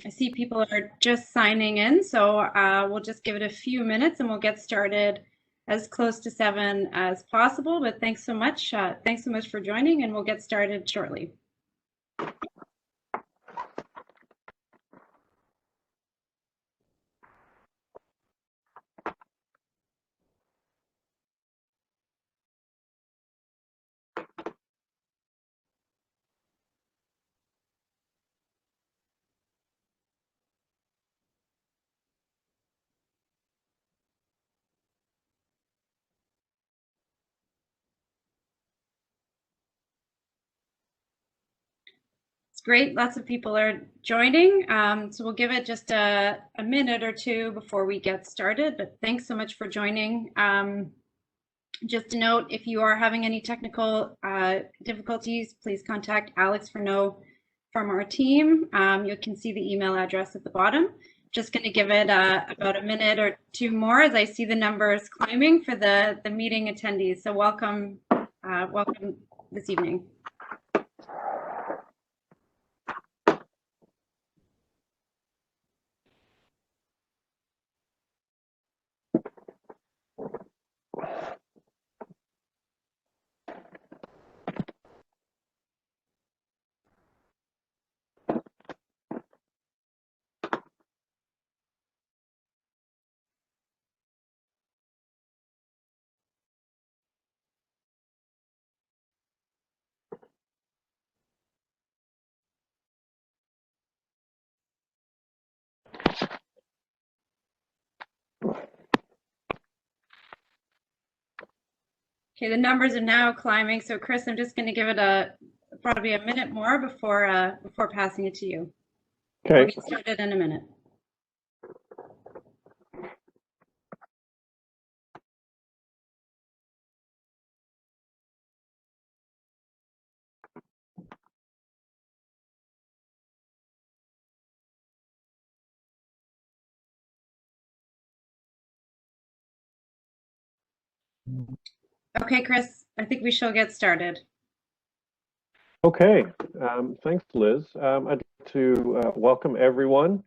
I see people are just signing in, so we'll just give it a few minutes and we'll get started as close to 7 as possible. But thanks so much. Thanks so much for joining, and we'll get started shortly. It's great. Lots of people are joining. So we'll give it just a minute or two before we get started. But thanks so much for joining. Just a note, if you are having any technical difficulties, please contact Alex Furneaux from our team. You can see the email address at the bottom. Just going to give it about a minute or two more as I see the numbers climbing for the meeting attendees. So welcome, welcome this evening. Okay, the numbers are now climbing. So Chris, I'm just going to give it probably a minute more before passing it to you. Okay. We'll get started in a minute. Okay, Chris, I think we shall get started. Okay, thanks, Liz. I'd like to welcome everyone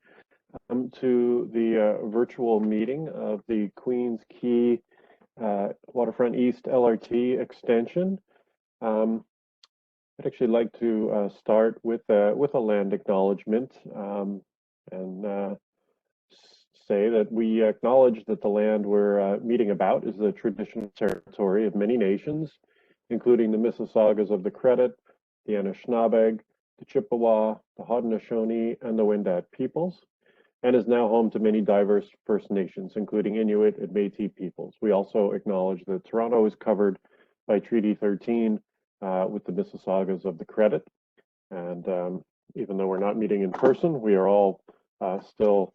to the virtual meeting of the Queens Quay Waterfront East LRT extension. I'd actually like to start with a land acknowledgement and say that we acknowledge that the land we're meeting about is the traditional territory of many nations, including the Mississaugas of the Credit, the Anishinaabe, the Chippewa, the Haudenosaunee, and the Wendat peoples, and is now home to many diverse First Nations, including Inuit and Métis peoples. We also acknowledge that Toronto is covered by Treaty 13 with the Mississaugas of the Credit. And even though we're not meeting in person, we are all still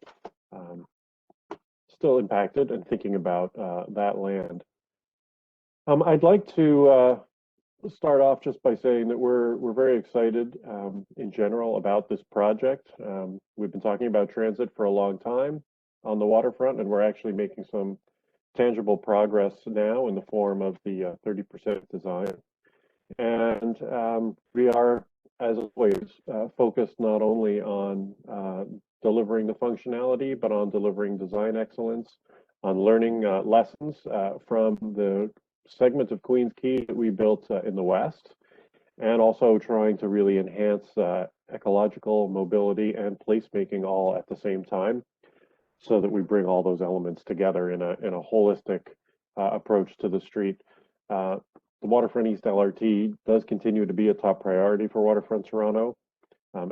impacted and thinking about that land. I'd like to start off just by saying that we're very excited in general about this project. We've been talking about transit for a long time on the waterfront, and we're actually making some tangible progress now in the form of the 30% design. And we are, as always, focused not only on delivering the functionality, but on delivering design excellence, on learning lessons from the segment of Queens Quay that we built in the west, and also trying to really enhance ecological mobility and placemaking all at the same time, so that we bring all those elements together in a holistic approach to the street. The Waterfront East LRT does continue to be a top priority for Waterfront Toronto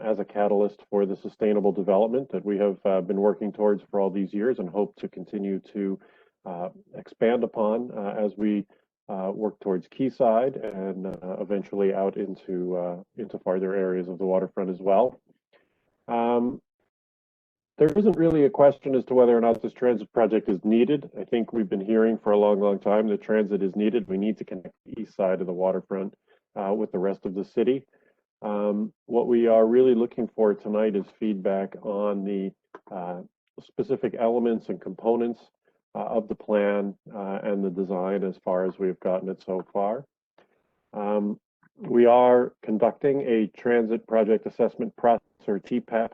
as a catalyst for the sustainable development that we have been working towards for all these years and hope to continue to expand upon as we work towards Quayside and eventually out into farther areas of the waterfront as well. There isn't really a question as to whether or not this transit project is needed. I think we've been hearing for a long, long time that transit is needed. We need to connect the east side of the waterfront with the rest of the city. What we are really looking for tonight is feedback on the specific elements and components of the plan and the design as far as we've gotten it so far. We are conducting a transit project assessment process, or TPAP,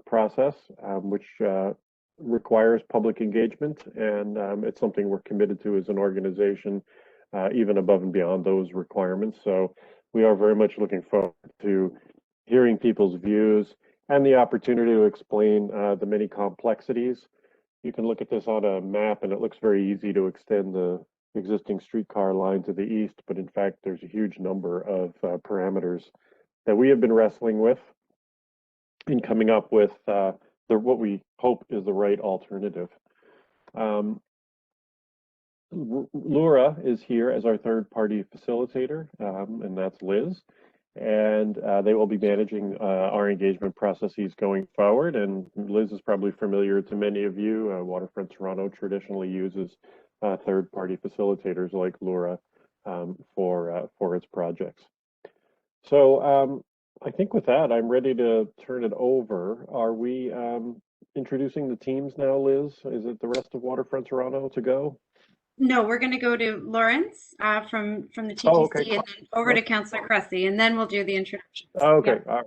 process, which requires public engagement, and it's something we're committed to as an organization, even above and beyond those requirements. So we are very much looking forward to hearing people's views and the opportunity to explain the many complexities. You can look at this on a map and it looks very easy to extend the existing streetcar line to the east, but in fact, there's a huge number of parameters that we have been wrestling with in coming up with what we hope is the right alternative. Laura is here as our third-party facilitator, and that's Liz. And they will be managing our engagement processes going forward. And Liz is probably familiar to many of you. Waterfront Toronto traditionally uses third-party facilitators like Laura for its projects. So I think with that, I'm ready to turn it over. Are we introducing the teams now, Liz? Is it the rest of Waterfront Toronto to go? No, we're going to go to Lawrence from the TTC, Oh, okay. and then over to Councillor Cressy, and then we'll do the introductions. Okay, Yeah. all right.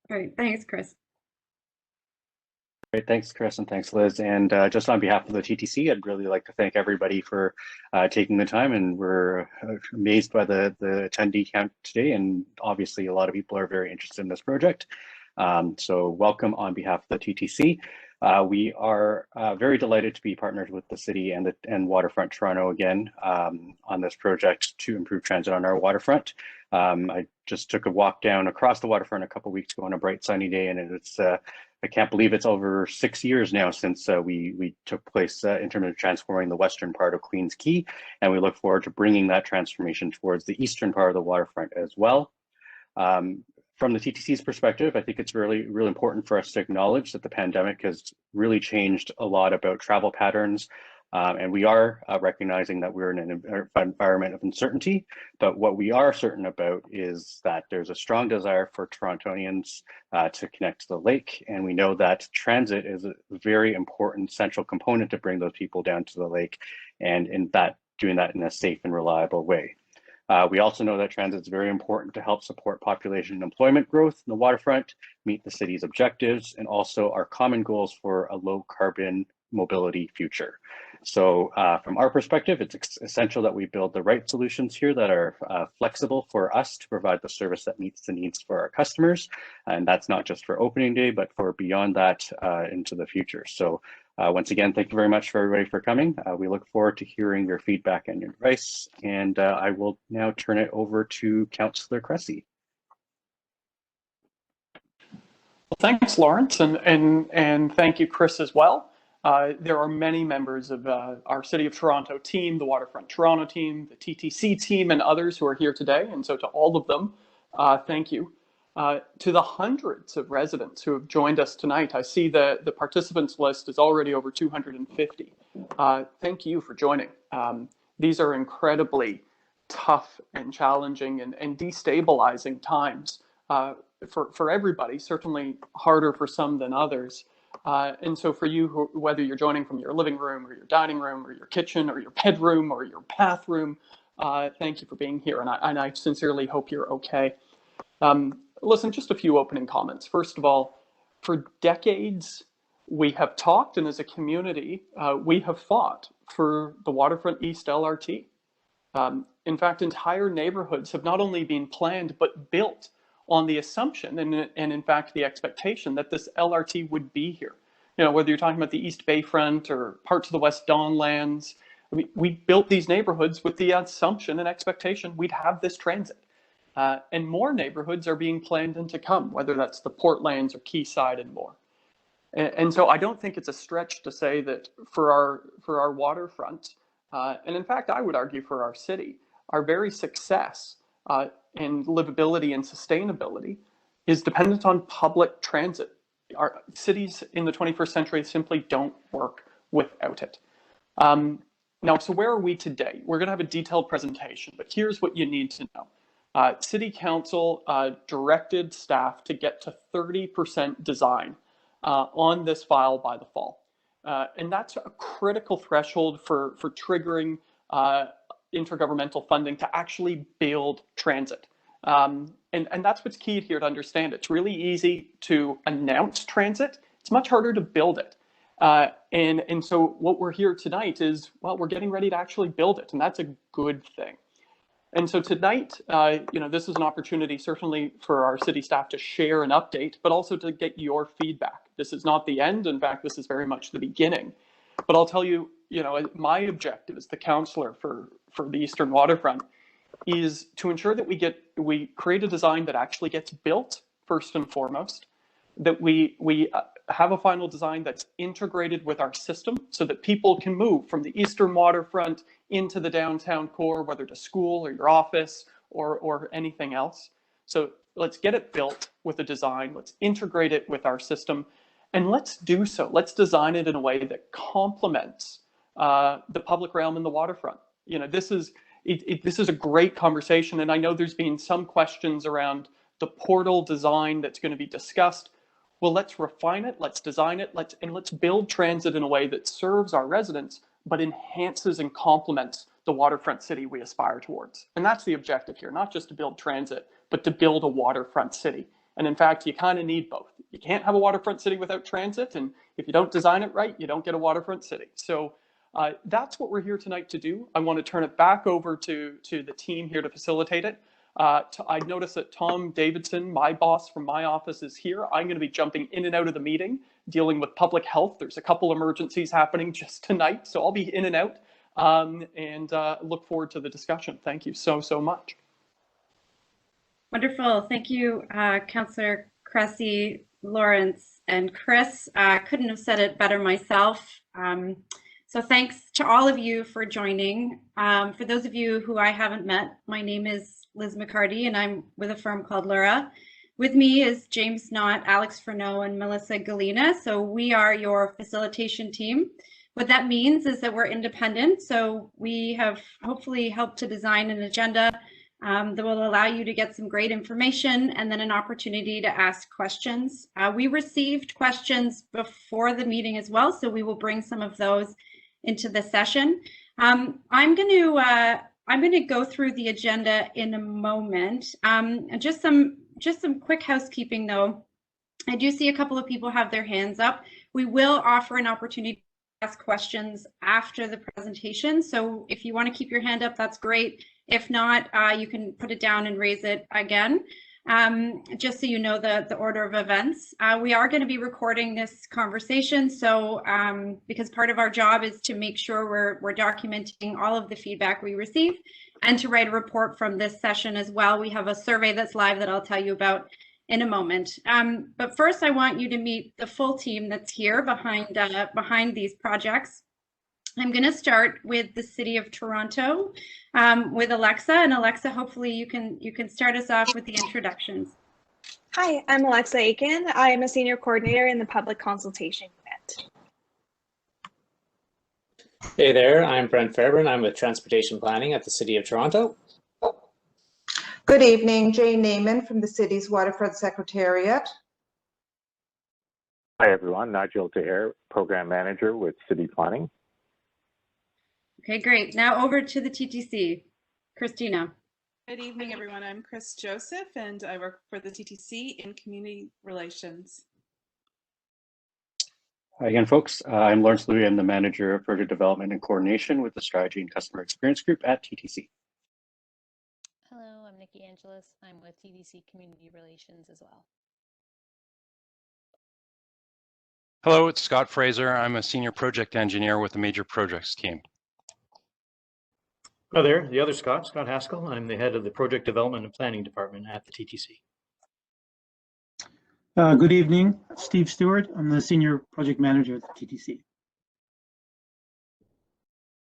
Great, thanks, Chris. Great, thanks, Chris, and thanks, Liz. And just on behalf of the TTC, I'd really like to thank everybody for taking the time. And we're amazed by the attendee count today. And obviously, a lot of people are very interested in this project. So welcome on behalf of the TTC. We are very delighted to be partnered with the city and Waterfront Toronto again on this project to improve transit on our waterfront. I just took a walk down across the waterfront a couple of weeks ago on a bright sunny day, and it's I can't believe it's over 6 years now since we took place in terms of transforming the western part of Queens Quay, and we look forward to bringing that transformation towards the eastern part of the waterfront as well. From the TTC's perspective, I think it's really important for us to acknowledge that the pandemic has really changed a lot about travel patterns. And we are recognizing that we're in an environment of uncertainty, but what we are certain about is that there's a strong desire for Torontonians to connect to the lake. And we know that transit is a very important central component to bring those people down to the lake, and doing that in a safe and reliable way. We also know that transit is very important to help support population and employment growth in the waterfront, meet the city's objectives, and also our common goals for a low carbon mobility future. So from our perspective, it's essential that we build the right solutions here that are flexible for us to provide the service that meets the needs for our customers. And that's not just for opening day, but for beyond that into the future. So once again, thank you very much for everybody for coming. We look forward to hearing your feedback and your advice. And I will now turn it over to Councillor Cressy. Well, thanks, Lawrence, and thank you, Chris, as well. There are many members of our City of Toronto team, the Waterfront Toronto team, the TTC team, and others who are here today. And so to all of them, thank you. To the hundreds of residents who have joined us tonight, I see the participants list is already over 250. Thank you for joining. These are incredibly tough and challenging and destabilizing times for everybody, certainly harder for some than others. And so for you, whether you're joining from your living room or your dining room or your kitchen or your bedroom or your bathroom, thank you for being here. And I sincerely hope you're okay. Listen, just a few opening comments. First of all, for decades, we have talked, and as a community, we have fought for the Waterfront East LRT. In fact, entire neighborhoods have not only been planned, but built on the assumption and in fact the expectation that this LRT would be here. You know, whether you're talking about the East Bayfront or parts of the West Downlands, we built these neighborhoods with the assumption and expectation we'd have this transit. And more neighborhoods are being planned and to come, whether that's the Portlands or Quayside and more. And so I don't think it's a stretch to say that for our waterfront, and in fact, I would argue for our city, our very success in livability and sustainability is dependent on public transit. Our cities in the 21st century simply don't work without it. Now, so where are we today? We're going to have a detailed presentation, but here's what you need to know. City Council directed staff to get to 30% design on this file by the fall. And that's a critical threshold for triggering intergovernmental funding to actually build transit. And that's what's key here to understand. It's really easy to announce transit. It's much harder to build it. And so what we're here tonight is, well, we're getting ready to actually build it, and that's a good thing. And so tonight, this is an opportunity certainly for our city staff to share an update, but also to get your feedback. This is not the end. In fact, this is very much the beginning. But I'll tell you, my objective as the councillor for the Eastern Waterfront is to ensure that we create a design that actually gets built first and foremost, that we have a final design that's integrated with our system so that people can move from the Eastern Waterfront into the downtown core, whether to school or your office or anything else. So let's get it built with a design, let's integrate it with our system, and let's do so. Let's design it in a way that complements the public realm in the waterfront. This is a great conversation, and I know there's been some questions around the portal design that's going to be discussed. Well, let's refine it, let's design it, let's build transit in a way that serves our residents, but enhances and complements the waterfront city we aspire towards. And that's the objective here, not just to build transit, but to build a waterfront city. And in fact, you kind of need both. You can't have a waterfront city without transit, and if you don't design it right, you don't get a waterfront city. So that's what we're here tonight to do. I want to turn it back over to the team here to facilitate it. I noticed that Tom Davidson, my boss from my office, is here. I'm going to be jumping in and out of the meeting, dealing with public health. There's a couple emergencies happening just tonight, so I'll be in and out, and look forward to the discussion. Thank you so much. Wonderful. Thank you, Councillor Cressy, Lawrence, and Chris. Couldn't have said it better myself. So thanks to all of you for joining. For those of you who I haven't met, my name is Liz McCarty, and I'm with a firm called Lura. With me is James Knott, Alex Furneaux, and Melissa Galina. So we are your facilitation team. What that means is that we're independent. So we have hopefully helped to design an agenda that will allow you to get some great information and then an opportunity to ask questions. We received questions before the meeting as well, so we will bring some of those into the session. I'm going to go through the agenda in a moment. Just some quick housekeeping though. I do see a couple of people have their hands up. We will offer an opportunity to ask questions after the presentation. So if you want to keep your hand up, that's great. If not, you can put it down and raise it again. Just so you know the order of events. We are going to be recording this conversation, so because part of our job is to make sure we're documenting all of the feedback we receive and to write a report from this session as well. We have a survey that's live that I'll tell you about in a moment. But first, I want you to meet the full team that's here behind these projects. I'm going to start with the City of Toronto with Alexa. And Alexa, hopefully you can start us off with the introductions. Hi, I'm Alexa Aiken. I am a senior coordinator in the public consultation unit. Hey there, I'm Brent Fairburn. I'm with transportation planning at the City of Toronto. Good evening, Jane Naiman from the city's Waterfront Secretariat. Hi everyone, Nigel Tahir, Program Manager with City Planning. Okay, great. Now over to the TTC. Christina. Good evening, everyone. I'm Chris Joseph, and I work for the TTC in Community Relations. Hi again, folks. I'm Lawrence Louis. I'm the Manager of Project Development and Coordination with the Strategy and Customer Experience Group at TTC. Hello, I'm Nikki Angelis. I'm with TTC Community Relations as well. Hello, it's Scott Fraser. I'm a Senior Project Engineer with the Major Projects team. Hi there, the other Scott Haskell. I'm the head of the Project Development and Planning Department at the TTC. Good evening, Steve Stewart. I'm the Senior Project Manager at the TTC.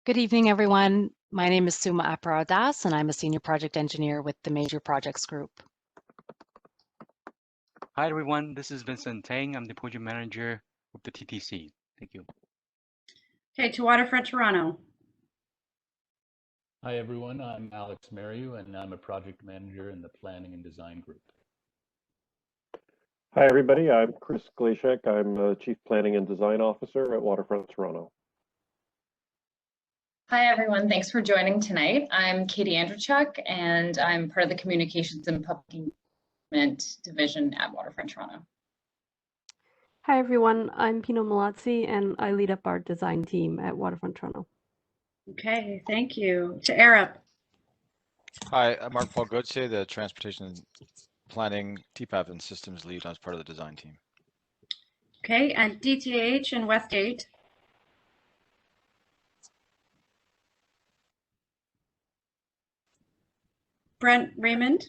Good evening, everyone. My name is Suma Aparaudas, and I'm a Senior Project Engineer with the Major Projects Group. Hi, everyone. This is Vincent Tang. I'm the Project Manager with the TTC. Thank you. Okay, to Waterfront Toronto. Hi everyone, I'm Alex Mariu and I'm a project manager in the Planning and Design Group. Hi everybody, I'm Chris Glashek. I'm the Chief Planning and Design Officer at Waterfront Toronto. Hi, everyone. Thanks for joining tonight. I'm Katie Andrzejczuk, and I'm part of the Communications and Public Engagement Division at Waterfront Toronto. Hi, everyone. I'm Pino Malazzi, and I lead up our design team at Waterfront Toronto. Okay, thank you. To Arup. Hi, I'm Mark Paul Gauthier, the Transportation Planning, TPAP, and Systems Lead as part of the design team. Okay, and DTH and West 8. Brent Raymond.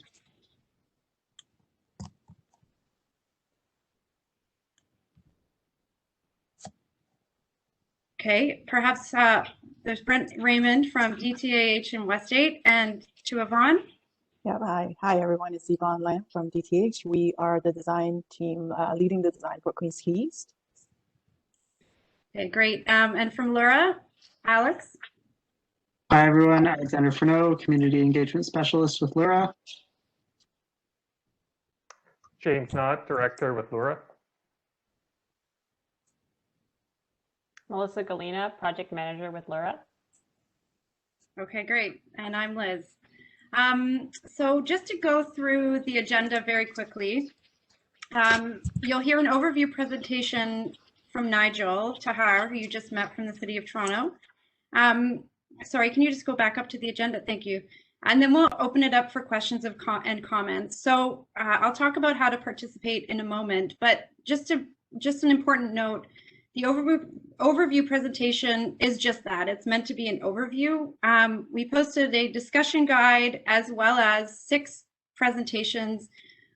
Okay, perhaps there's Brent Raymond from DTH and West 8, and to Yvonne. Yeah, hi everyone. It's Yvonne Lamb from DTH. We are the design team leading the design for Queens Quay East. Okay, great. And from Laura, Alex. Hi, everyone. Alexander Furneaux, Community Engagement Specialist with Lura. James Knott, Director with Lura. Melissa Galena, Project Manager with Lura. Okay, great. And I'm Liz. So just to go through the agenda very quickly, you'll hear an overview presentation from Nigel Tahar, who you just met from the City of Toronto. Sorry, can you just go back up to the agenda? Thank you. And then we'll open it up for questions and comments. So I'll talk about how to participate in a moment, but just an important note, the overview presentation is just that. It's meant to be an overview. We posted a discussion guide as well as 6 presentations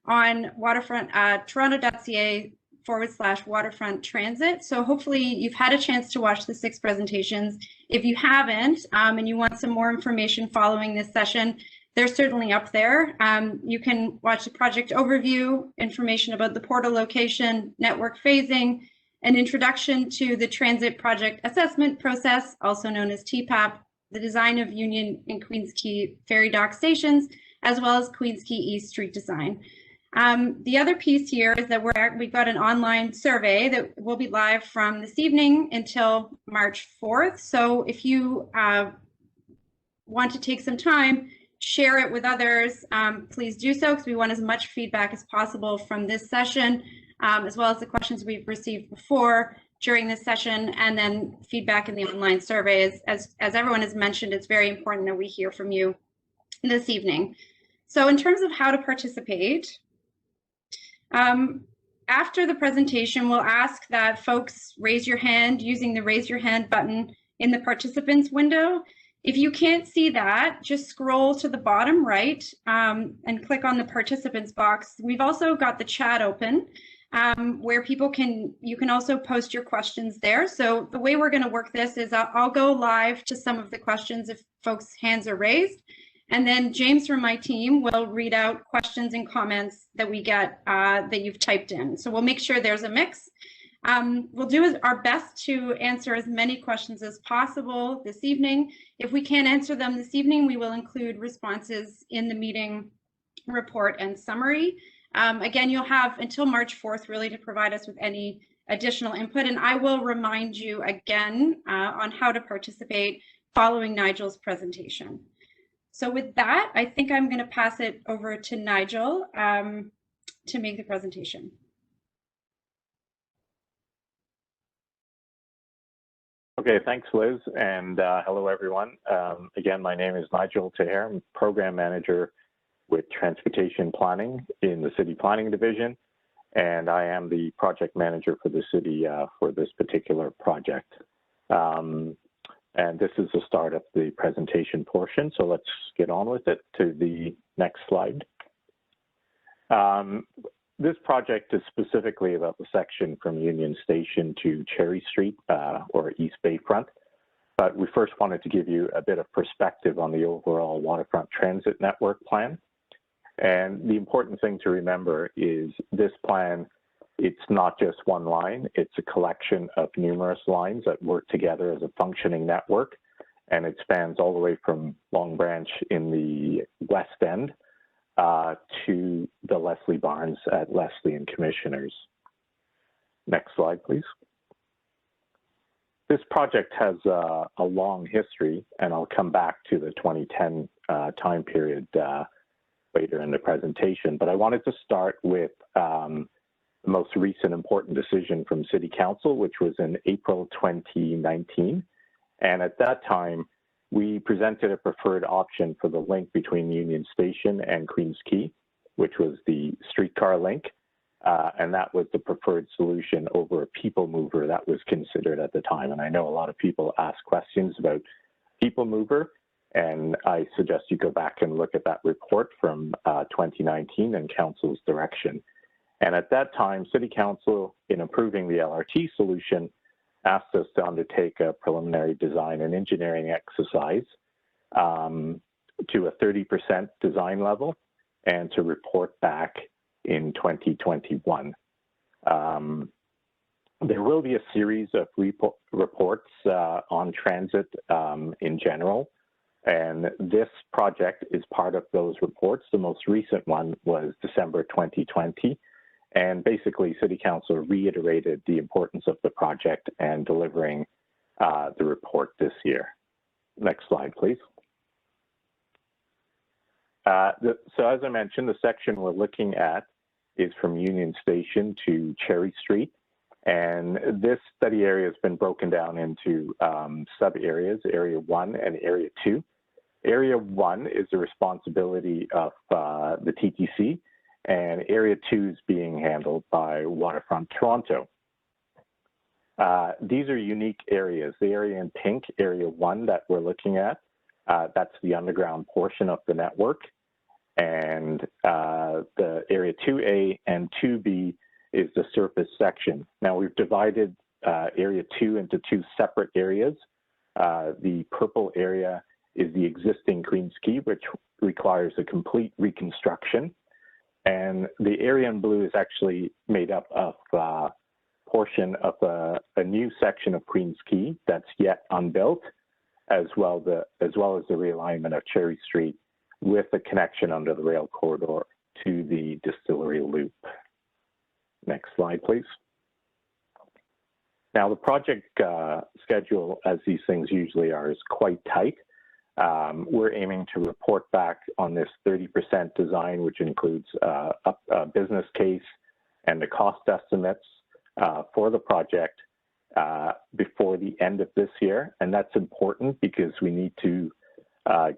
on Waterfront, toronto.ca/waterfront transit. So hopefully you've had a chance to watch the 6 presentations. If you haven't, and you want some more information following this session, they're certainly up there. You can watch the project overview, information about the portal location, network phasing, an introduction to the transit project assessment process, also known as TPAP, the design of Union and Queens Quay ferry dock stations, as well as Queens Quay East street design. The other piece here is that we've got an online survey that will be live from this evening until March 4th. So if you want to take some time, share it with others, please do so, because we want as much feedback as possible from this session, as well as the questions we've received before during this session, and then feedback in the online survey. As everyone has mentioned, it's very important that we hear from you this evening. So in terms of how to participate, after the presentation, we'll ask that folks raise your hand using the raise your hand button in the participants window. If you can't see that, just scroll to the bottom right and click on the participants box. We've also got the chat open where you can also post your questions there. So the way we're going to work this is I'll go live to some of the questions if folks' hands are raised. And then James from my team will read out questions and comments that we get that you've typed in. So we'll make sure there's a mix. We'll do our best to answer as many questions as possible this evening. If we can't answer them this evening, we will include responses in the meeting report and summary. Again, you'll have until March 4th really to provide us with any additional input. And I will remind you again on how to participate following Nigel's presentation. So with that, I think I'm going to pass it over to Nigel to make the presentation. Okay, thanks, Liz, and hello, everyone. Again, my name is Nigel Tahar. I'm Program Manager with Transportation Planning in the City Planning Division, and I am the Project Manager for the city for this particular project. And this is the start of the presentation portion, so let's get on with it to the next slide. This project is specifically about the section from Union Station to Cherry Street or East Bayfront, but we first wanted to give you a bit of perspective on the overall waterfront transit network plan. And the important thing to remember is this plan, it's not just one line, it's a collection of numerous lines that work together as a functioning network, and it spans all the way from Long Branch in the West End to the Leslie Barnes at Leslie and Commissioners. Next slide, please. This project has a long history, and I'll come back to the 2010 time period later in the presentation. But I wanted to start with the most recent important decision from City Council, which was in April 2019. And at that time, we presented a preferred option for the link between Union Station and Queens Quay, which was the Streetcar Link. And that was the preferred solution over a people mover that was considered at the time. And I know a lot of people ask questions about people mover, and I suggest you go back and look at that report from 2019 and Council's direction. And at that time, City Council, in approving the LRT solution, asked us to undertake a preliminary design and engineering exercise to a 30% design level and to report back in 2021. There will be a series of reports on transit in general, and this project is part of those reports. The most recent one was December 2020, and basically City Council reiterated the importance of the project and delivering the report this year. Next slide, please. So as I mentioned, the section we're looking at is from Union Station to Cherry Street. And this study area has been broken down into sub-areas, Area 1 and Area 2. Area 1 is the responsibility of the TTC, and Area 2 is being handled by Waterfront Toronto. These are unique areas. The area in pink, Area 1 that we're looking at, that's the underground portion of the network. And the Area 2A and 2B is the surface section. Now we've divided Area 2 into two separate areas. The purple area is the existing Queens Quay, which requires a complete reconstruction. And the area in blue is actually made up of a portion of a new section of Queens Quay that's yet unbuilt, as well as the realignment of Cherry Street with a connection under the rail corridor to the distillery loop. Next slide, please. Now, the project schedule, as these things usually are, is quite tight. We're aiming to report back on this 30% design, which includes a business case and the cost estimates for the project before the end of this year. And that's important because we need to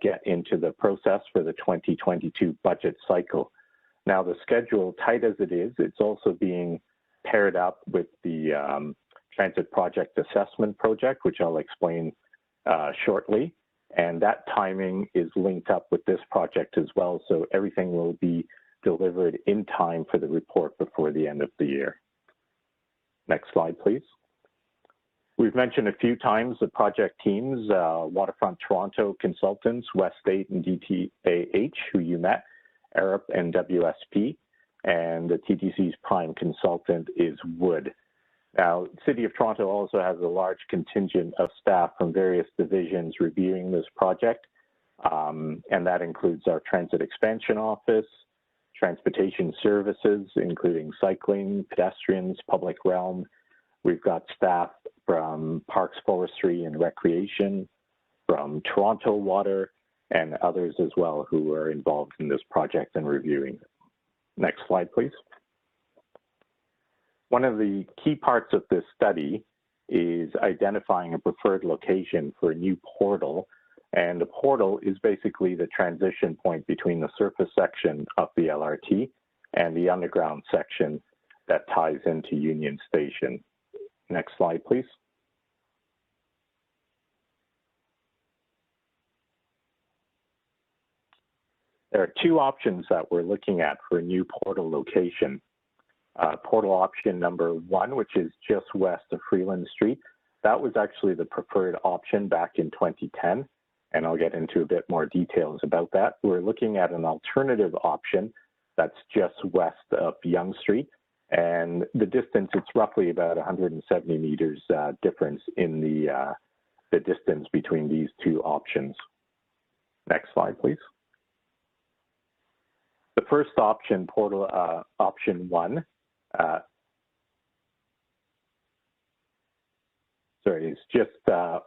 get into the process for the 2022 budget cycle. Now, the schedule, tight as it is, it's also being paired up with the Transit Project Assessment Project, which I'll explain shortly. And that timing is linked up with this project as well, so everything will be delivered in time for the report before the end of the year. Next slide, please. We've mentioned a few times the project teams, Waterfront Toronto consultants, West 8 and DTAH, who you met, Arup and WSP, and the TTC's prime consultant is Wood. Now, City of Toronto also has a large contingent of staff from various divisions reviewing this project, and that includes our Transit Expansion Office, Transportation Services, including cycling, pedestrians, public realm. We've got staff from Parks, Forestry, and Recreation, from Toronto Water, and others as well who are involved in this project and reviewing. Next slide, please. One of the key parts of this study is identifying a preferred location for a new portal. And the portal is basically the transition point between the surface section of the LRT and the underground section that ties into Union Station. Next slide, please. There are two options that we're looking at for a new portal location. Portal option number 1, which is just west of Freeland Street. That was actually the preferred option back in 2010, and I'll get into a bit more details about that. We're looking at an alternative option that's just west of Yonge Street, and the distance, it's roughly about 170 meters difference in the distance between these two options. Next slide, please. The first option, portal option 1, sorry, it's just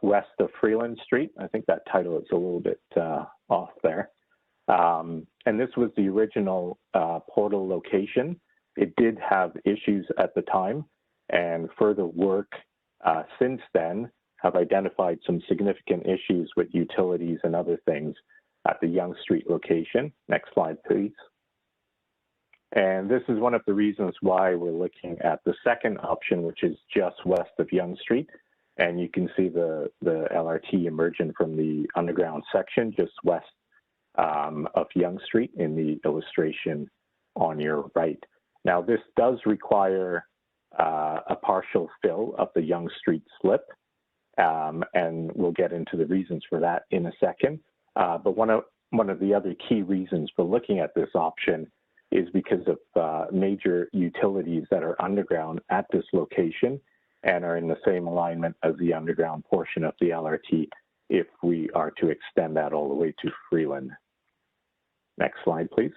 west of Freeland Street. I think that title is a little bit off there. And this was the original portal location. It did have issues at the time, and further work since then have identified some significant issues with utilities and other things at the Yonge Street location. Next slide, please. And this is one of the reasons why we're looking at the second option, which is just west of Yonge Street. And you can see the LRT emerging from the underground section just west of Yonge Street in the illustration on your right. Now, this does require a partial fill of the Yonge Street slip, and we'll get into the reasons for that in a second. But one of the other key reasons for looking at this option is because of major utilities that are underground at this location and are in the same alignment as the underground portion of the LRT if we are to extend that all the way to Freeland. Next slide, please.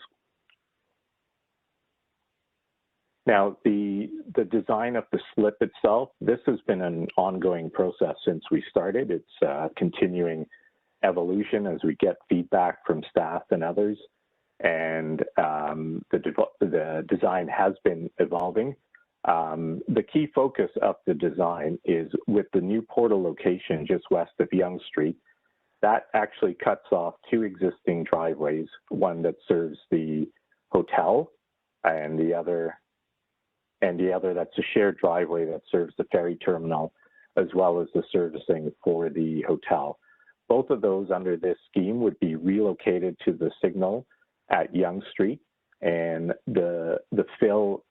Now, the design of the slip itself, this has been an ongoing process since we started. It's a continuing evolution as we get feedback from staff and others. And the design has been evolving. The key focus of the design is with the new portal location just west of Yonge Street. That actually cuts off two existing driveways, one that serves the hotel and the other that's a shared driveway that serves the ferry terminal, as well as the servicing for the hotel. Both of those under this scheme would be relocated to the signal at Yonge Street, and the fill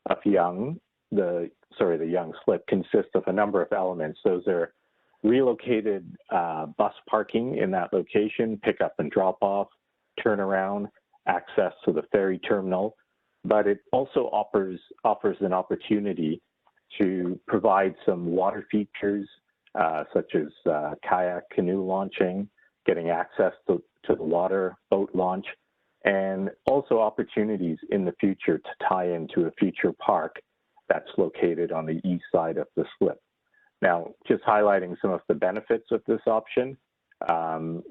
of Yonge, the Yonge slip consists of a number of elements. Those are relocated bus parking in that location, pick up and drop off, turnaround, access to the ferry terminal, but it also offers an opportunity to provide some water features such as kayak canoe launching, getting access to the water boat launch, and also opportunities in the future to tie into a future park that's located on the east side of the slip. Now, just highlighting some of the benefits of this option,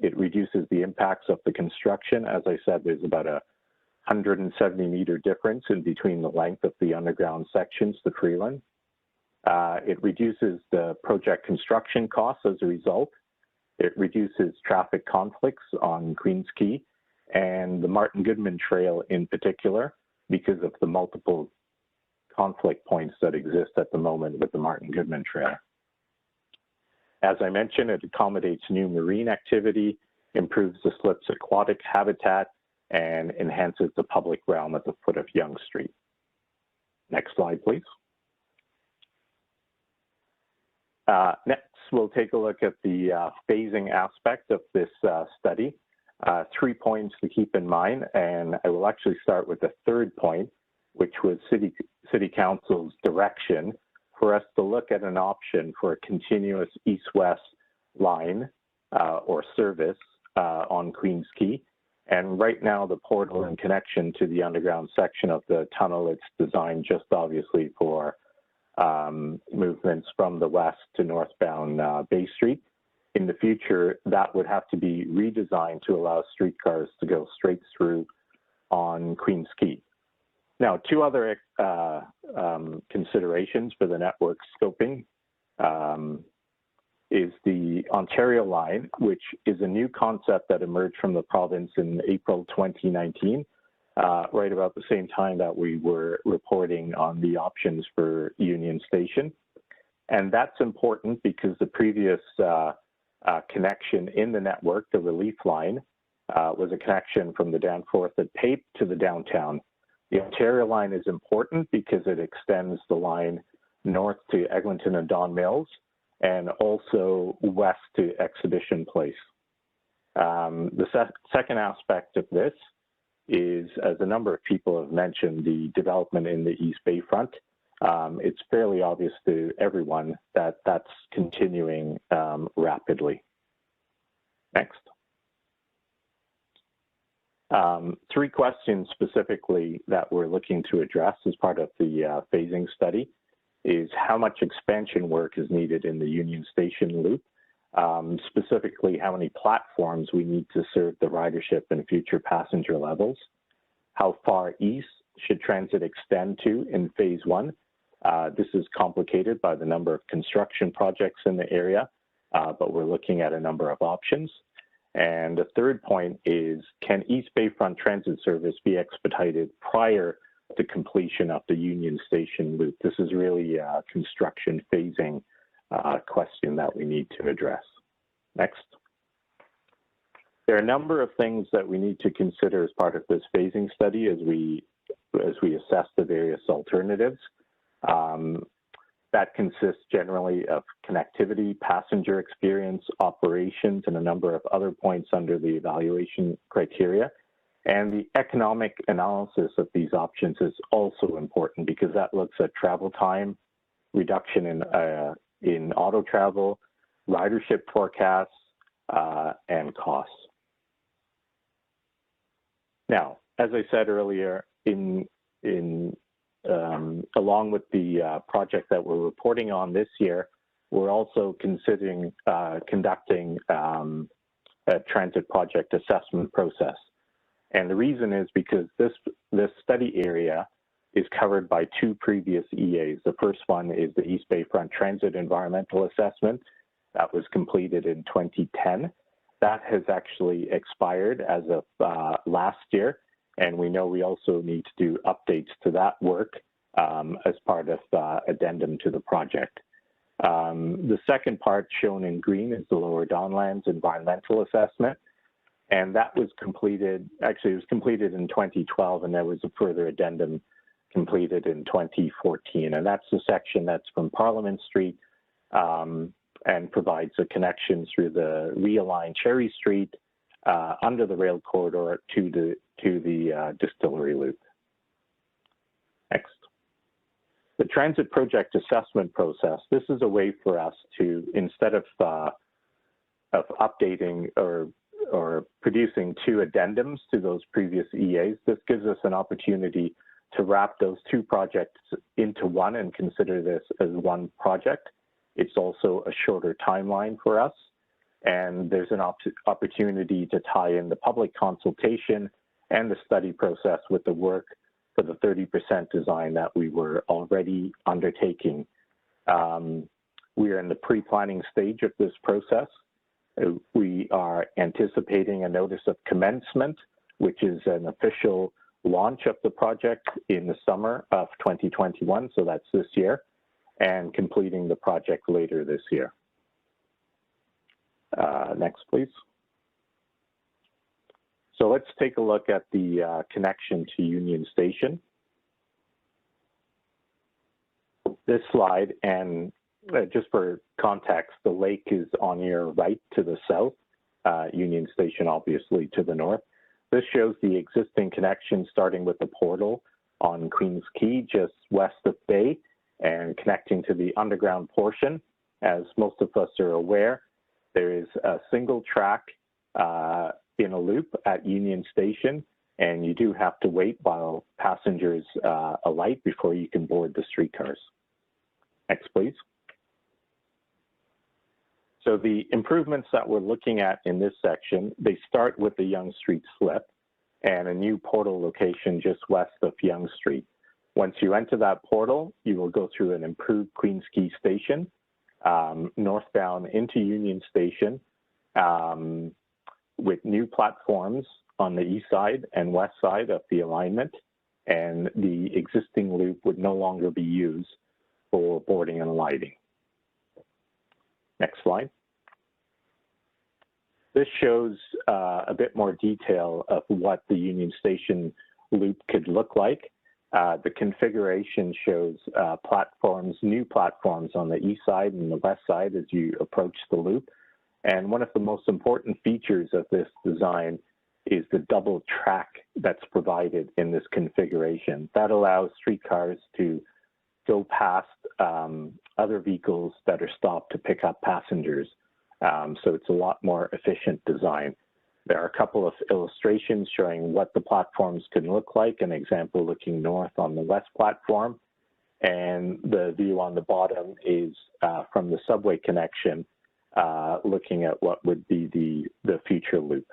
it reduces the impacts of the construction. As I said, there's about a 170-meter difference in between the length of the underground sections to Freeland. It reduces the project construction costs as a result. It reduces traffic conflicts on Queens Quay and the Martin Goodman Trail in particular, because of the multiple conflict points that exist at the moment with the Martin Goodman Trail. As I mentioned, it accommodates new marine activity, improves the slip's aquatic habitat, and enhances the public realm at the foot of Yonge Street. Next slide, please. Next, we'll take a look at the phasing aspect of this study. 3 points to keep in mind, and I will actually start with the third point, which was City Council's direction for us to look at an option for a continuous east-west line or service on Queens Quay. And right now, the portal and connection to the underground section of the tunnel, it's designed just obviously for movements from the west to northbound Bay Street. In the future, that would have to be redesigned to allow streetcars to go straight through on Queens Quay. Now, two other considerations for the network scoping is the Ontario line, which is a new concept that emerged from the province in April 2019, right about the same time that we were reporting on the options for Union Station. And that's important because the previous connection in the network, the relief line, was a connection from the Danforth at Pape to the downtown. The Ontario line is important because it extends the line north to Eglinton and Don Mills and also west to Exhibition Place. The second aspect of this is, as a number of people have mentioned, the development in the East Bay front. It's fairly obvious to everyone that that's continuing rapidly. Next. 3 questions specifically that we're looking to address as part of the phasing study is how much expansion work is needed in the Union Station loop, specifically how many platforms we need to serve the ridership and future passenger levels, how far east should transit extend to in phase 1. This is complicated by the number of construction projects in the area, but we're looking at a number of options. And the third point is, can East Bayfront Transit Service be expedited prior to completion of the Union Station loop? This is really a construction phasing question that we need to address. Next. There are a number of things that we need to consider as part of this phasing study as we assess the various alternatives. That consists generally of connectivity, passenger experience, operations, and a number of other points under the evaluation criteria. And the economic analysis of these options is also important because that looks at travel time, reduction in auto travel, ridership forecasts, and costs. Now, as I said earlier, along with the project that we're reporting on this year, we're also considering conducting a transit project assessment process. And the reason is because this study area is covered by 2 previous EAs. The first one is the East Bayfront Transit Environmental Assessment that was completed in 2010. That has actually expired as of last year. And we know we also need to do updates to that work as part of addendum to the project. The second part shown in green is the Lower Downlands Environmental Assessment. And that was completed, actually it was completed in 2012, and there was a further addendum completed in 2014. And that's the section that's from Parliament Street and provides a connection through the realigned Cherry Street under the rail corridor to the distillery loop. Next. The transit project assessment process. This is a way for us to, instead of updating or producing 2 addendums to those previous EAs, this gives us an opportunity to wrap those 2 projects into one and consider this as one project. It's also a shorter timeline for us. And there's an opportunity to tie in the public consultation and the study process with the work for the 30% design that we were already undertaking. We are in the pre-planning stage of this process. We are anticipating a notice of commencement, which is an official launch of the project in the summer of 2021, so that's this year, and completing the project later this year. Next, please. So let's take a look at the connection to Union Station. This slide, and just for context, the lake is on your right to the south, Union Station obviously to the north. This shows the existing connection starting with the portal on Queens Quay, just west of Bay, and connecting to the underground portion. As most of us are aware, there is a single track in a loop at Union Station, and you do have to wait while passengers alight before you can board the streetcars. Next, please. So the improvements that we're looking at in this section, they start with the Yonge Street slip and a new portal location just west of Yonge Street. Once you enter that portal, you will go through an improved Queens Quay station, northbound into Union Station, with new platforms on the east side and west side of the alignment, and the existing loop would no longer be used for boarding and alighting. Next slide. This shows a bit more detail of what the Union Station loop could look like. The configuration shows platforms, new platforms on the east side and the west side as you approach the loop. And one of the most important features of this design is the double track that's provided in this configuration. That allows streetcars to go past other vehicles that are stopped to pick up passengers. So it's a lot more efficient design. There are a couple of illustrations showing what the platforms can look like, an example looking north on the west platform, And the view on the bottom is from the subway connection, looking at what would be the future loop.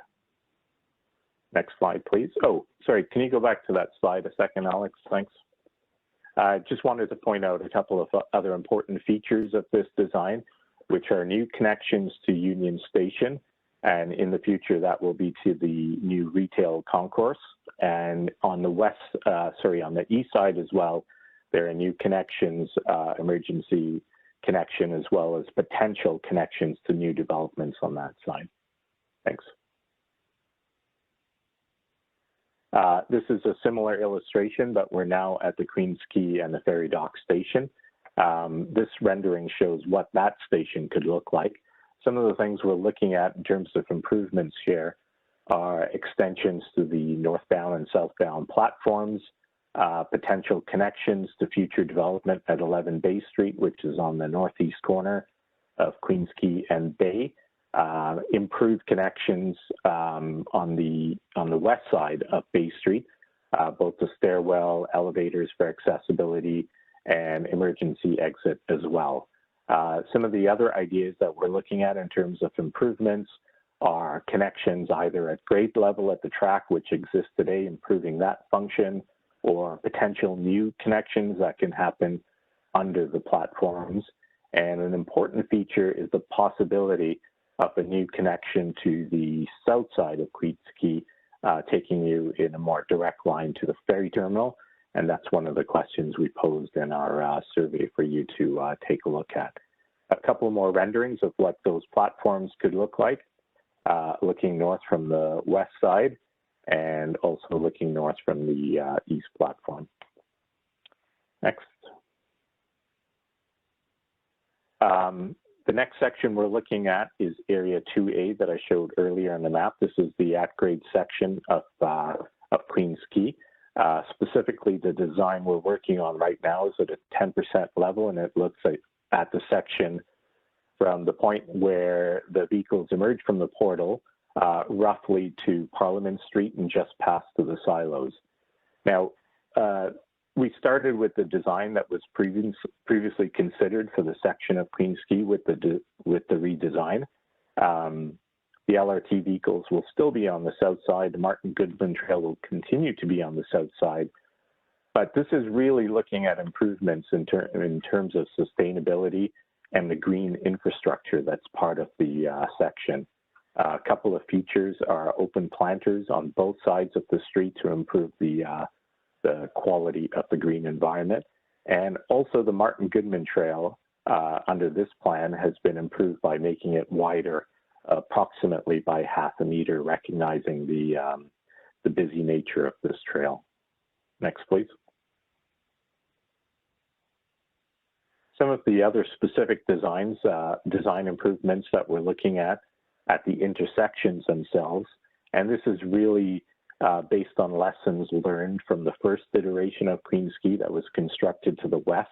Next slide, please. Oh, sorry, can you go back to that slide a second, Alex? Thanks. I just wanted to point out a couple of other important features of this design, which are new connections to Union Station. And in the future, that will be to the new retail concourse. And on the on the east side as well, there are new connections, emergency connection, as well as potential connections to new developments on that side. Thanks. This is a similar illustration, but we're now at the Queens Quay and the Ferry Dock Station. This rendering shows what that station could look like. Some of the things we're looking at in terms of improvements here are extensions to the northbound and southbound platforms, potential connections to future development at 11 Bay Street, which is on the northeast corner of Queens Quay and Bay, improved connections on the west side of Bay Street, both the stairwell, elevators for accessibility, and emergency exit as well. Some of the other ideas that we're looking at in terms of improvements are connections either at grade level at the track, which exists today, improving that function, or potential new connections that can happen under the platforms. And an important feature is the possibility of a new connection to the south side of Queens Quay, taking you in a more direct line to the ferry terminal. And that's one of the questions we posed in our survey for you to take a look at. A couple more renderings of what those platforms could look like, looking north from the west side and also looking north from the east platform. Next. The next section we're looking at is Area 2A that I showed earlier on the map. This is the at-grade section of Queens Quay. Specifically, the design we're working on right now is at a 10% level, and it looks like at the section from the point where the vehicles emerge from the portal, roughly to Parliament Street and just past to the silos. Now, we started with the design that was previously considered for the section of Queens Quay with the redesign. The LRT vehicles will still be on the south side. The Martin Goodman Trail will continue to be on the south side. But this is really looking at improvements in terms of sustainability and the green infrastructure that's part of the section. A couple of features are open planters on both sides of the street to improve the quality of the green environment. And also the Martin Goodman Trail under this plan has been improved by making it wider, approximately by half a meter, recognizing the busy nature of this trail. Next, please. Some of the other specific design improvements that we're looking at the intersections themselves, and this is really based on lessons learned from the first iteration of Queens Quay that was constructed to the west,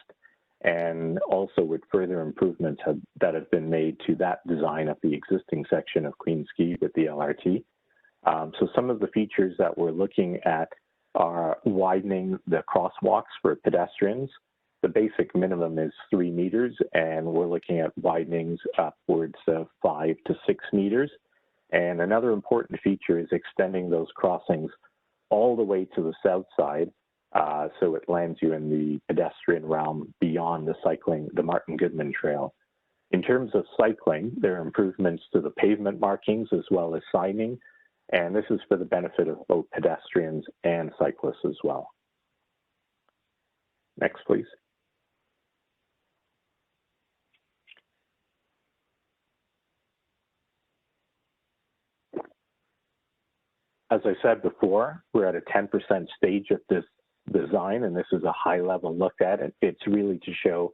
and also with further improvements that have been made to that design of the existing section of Queens Quay with the LRT. So some of the features that we're looking at are widening the crosswalks for pedestrians. The basic minimum is 3 meters, and we're looking at widenings upwards of 5 to 6 meters. And another important feature is extending those crossings all the way to the south side, so it lands you in the pedestrian realm beyond the Martin Goodman Trail. In terms of cycling, there are improvements to the pavement markings as well as signing, and this is for the benefit of both pedestrians and cyclists as well. Next, please. As I said before, we're at a 10% stage of this design, and this is a high-level look at it. It's really to show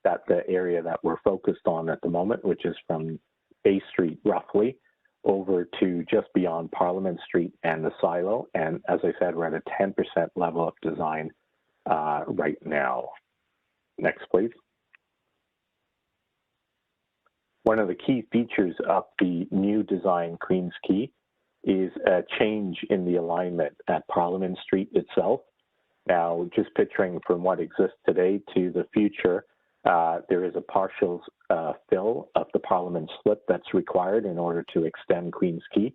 that the area that we're focused on at the moment, which is from Bay Street roughly over to just beyond Parliament Street and the silo. And as I said, we're at a 10% level of design right now. Next, please. One of the key features of the new design Queens Quay is a change in the alignment at Parliament Street itself. Now, just picturing from what exists today to the future, there is a partial fill of the Parliament slip that's required in order to extend Queen's Quay,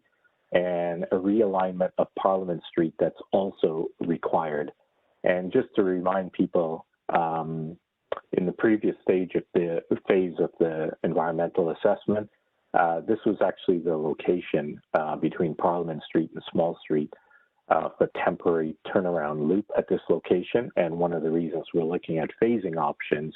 and a realignment of Parliament Street that's also required. And just to remind people, in the previous phase of the environmental assessment, this was actually the location between Parliament Street and Small Street for temporary turnaround loop at this location. And one of the reasons we're looking at phasing options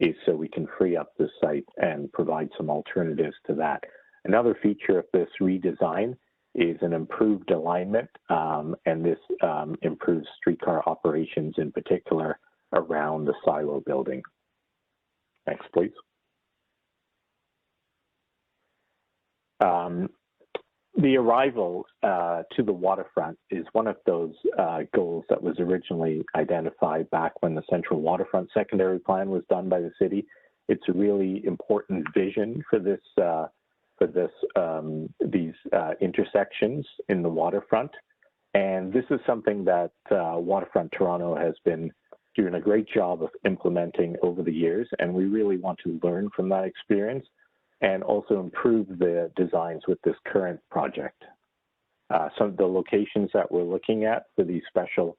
is so we can free up the site and provide some alternatives to that. Another feature of this redesign is an improved alignment, and this improves streetcar operations in particular around the silo building. Next, please. The arrival to the waterfront is one of those goals that was originally identified back when the Central Waterfront Secondary Plan was done by the city. It's a really important vision for this, these intersections in the waterfront. And this is something that Waterfront Toronto has been doing a great job of implementing over the years, and we really want to learn from that experience and also improve the designs with this current project. Some of the locations that we're looking at for these special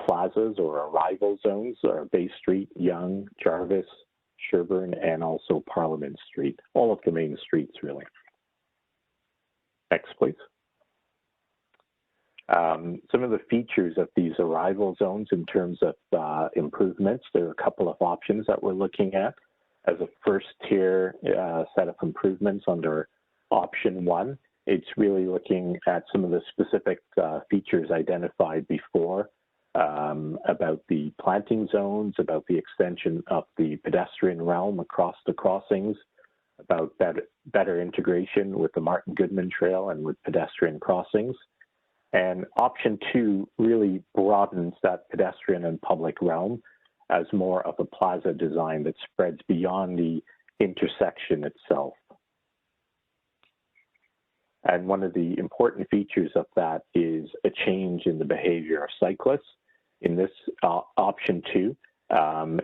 plazas or arrival zones are Bay Street, Yonge, Jarvis, Sherbourne, and also Parliament Street, all of the main streets really. Next, please. Some of the features of these arrival zones in terms of improvements, there are a couple of options that we're looking at. As a first tier set of improvements under option 1, it's really looking at some of the specific features identified before about the planting zones, about the extension of the pedestrian realm across the crossings, about better integration with the Martin Goodman Trail and with pedestrian crossings. And option 2 really broadens that pedestrian and public realm as more of a plaza design that spreads beyond the intersection itself. And one of the important features of that is a change in the behavior of cyclists. In this option 2,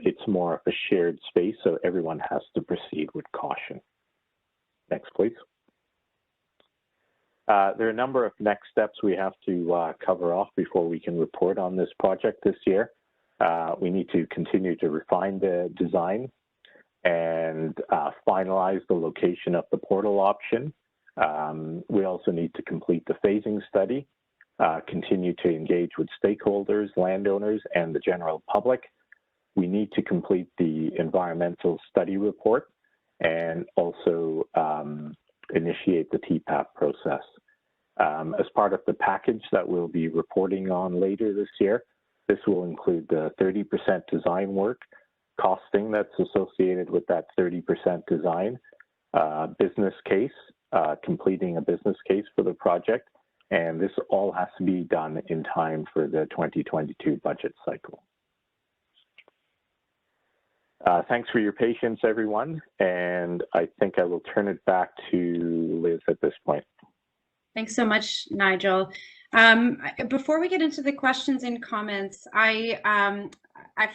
it's more of a shared space, so everyone has to proceed with caution. Next, please. There are a number of next steps we have to cover off before we can report on this project this year. We need to continue to refine the design and finalize the location of the portal option. We also need to complete the phasing study, continue to engage with stakeholders, landowners, and the general public. We need to complete the environmental study report and also initiate the TPAP process. As part of the package that we'll be reporting on later this year, this will include the 30% design work, costing that's associated with that 30% design, business case, completing a business case for the project, and this all has to be done in time for the 2022 budget cycle. Thanks for your patience, everyone, and I think I will turn it back to Liz at this point. Thanks so much, Nigel. Before we get into the questions and comments, I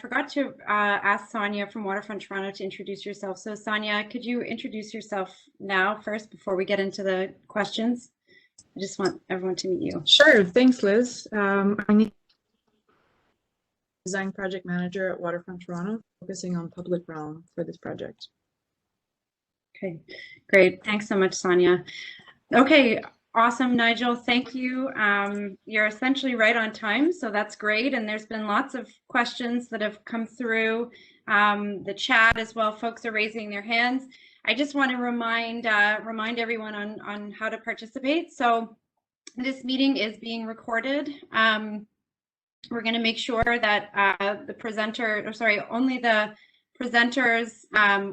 forgot to ask Sonia from Waterfront Toronto to introduce yourself. So Sonia, could you introduce yourself now first before we get into the questions? I just want everyone to meet you. Sure, thanks Liz. I'm Design Project Manager at Waterfront Toronto, focusing on public realm for this project. Okay, great. Thanks so much, Sonia. Okay. Awesome, Nigel. Thank you. You're essentially right on time, so that's great. And there's been lots of questions that have come through the chat as well. Folks are raising their hands. I just want to remind everyone on how to participate. So this meeting is being recorded. We're going to make sure that only the presenters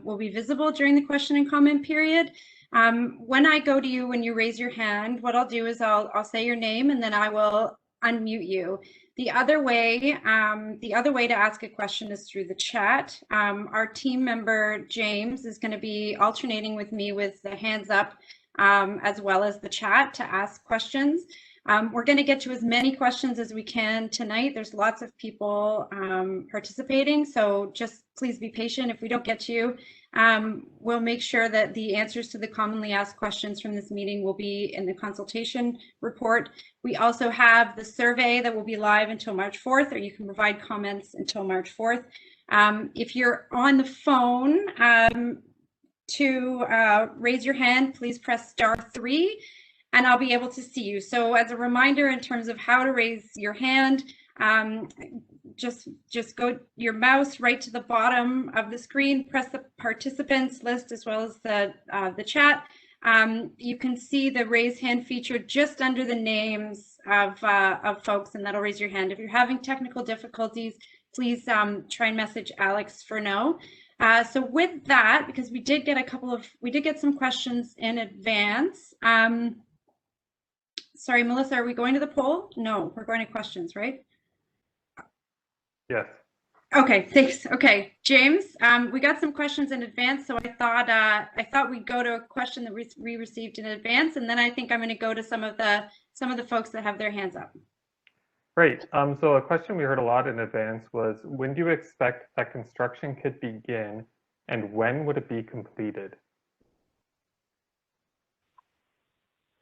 will be visible during the question and comment period. When I go to you, when you raise your hand, what I'll do is I'll say your name and then I will unmute you. The other way to ask a question is through the chat. Our team member, James, is going to be alternating with me with the hands up as well as the chat to ask questions. We're going to get to as many questions as we can tonight. There's lots of people participating, so just please be patient. If we don't get to you, we'll make sure that the answers to the commonly asked questions from this meeting will be in the consultation report. We also have the survey that will be live until March 4th, or you can provide comments until March 4th. If you're on the phone, to raise your hand, please press *3. And I'll be able to see you. So as a reminder, in terms of how to raise your hand, just go your mouse right to the bottom of the screen, press the participants list as well as the chat. You can see the raise hand feature just under the names of folks, and that'll raise your hand. If you're having technical difficulties, please try and message Alex for no. So with that, because we did get some questions in advance. Sorry, Melissa, are we going to the poll? No, we're going to questions, right? Yes. Okay, thanks. Okay, James, we got some questions in advance, so I thought we'd go to a question that we received in advance, and then I think I'm going to go to some of the folks that have their hands up. Great. So a question we heard a lot in advance was, when do you expect that construction could begin, and when would it be completed?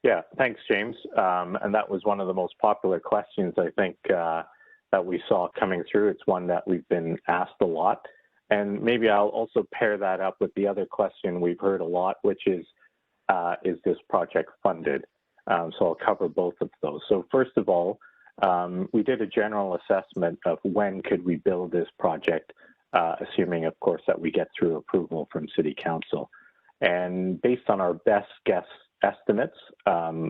Yeah, thanks, James. And that was one of the most popular questions, I think, that we saw coming through. It's one that we've been asked a lot. And maybe I'll also pair that up with the other question we've heard a lot, which is this project funded? So I'll cover both of those. So first of all, we did a general assessment of when could we build this project, assuming, of course, that we get through approval from City Council. And based on our best guess estimates,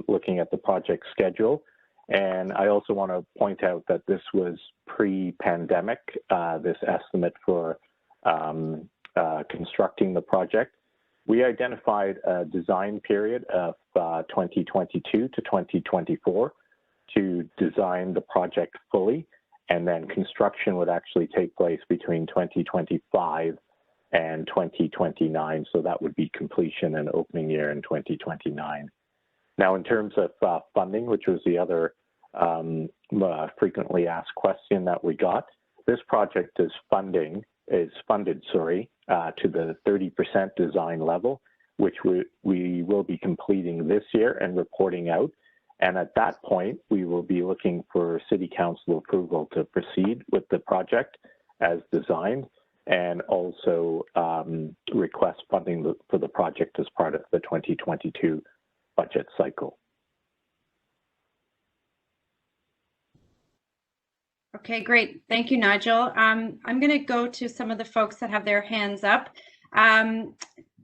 looking at the project schedule. And I also want to point out that this was pre-pandemic, this estimate for constructing the project. We identified a design period of 2022 to 2024 to design the project fully, and then construction would actually take place between 2025 and 2029, so that would be completion and opening year in 2029. Now, in terms of funding, which was the other frequently asked question that we got, this project is funded to the 30% design level, which we will be completing this year and reporting out. And at that point, we will be looking for City Council approval to proceed with the project as designed, and also request funding for the project as part of the 2022 budget cycle. Okay, great. Thank you, Nigel. I'm going to go to some of the folks that have their hands up.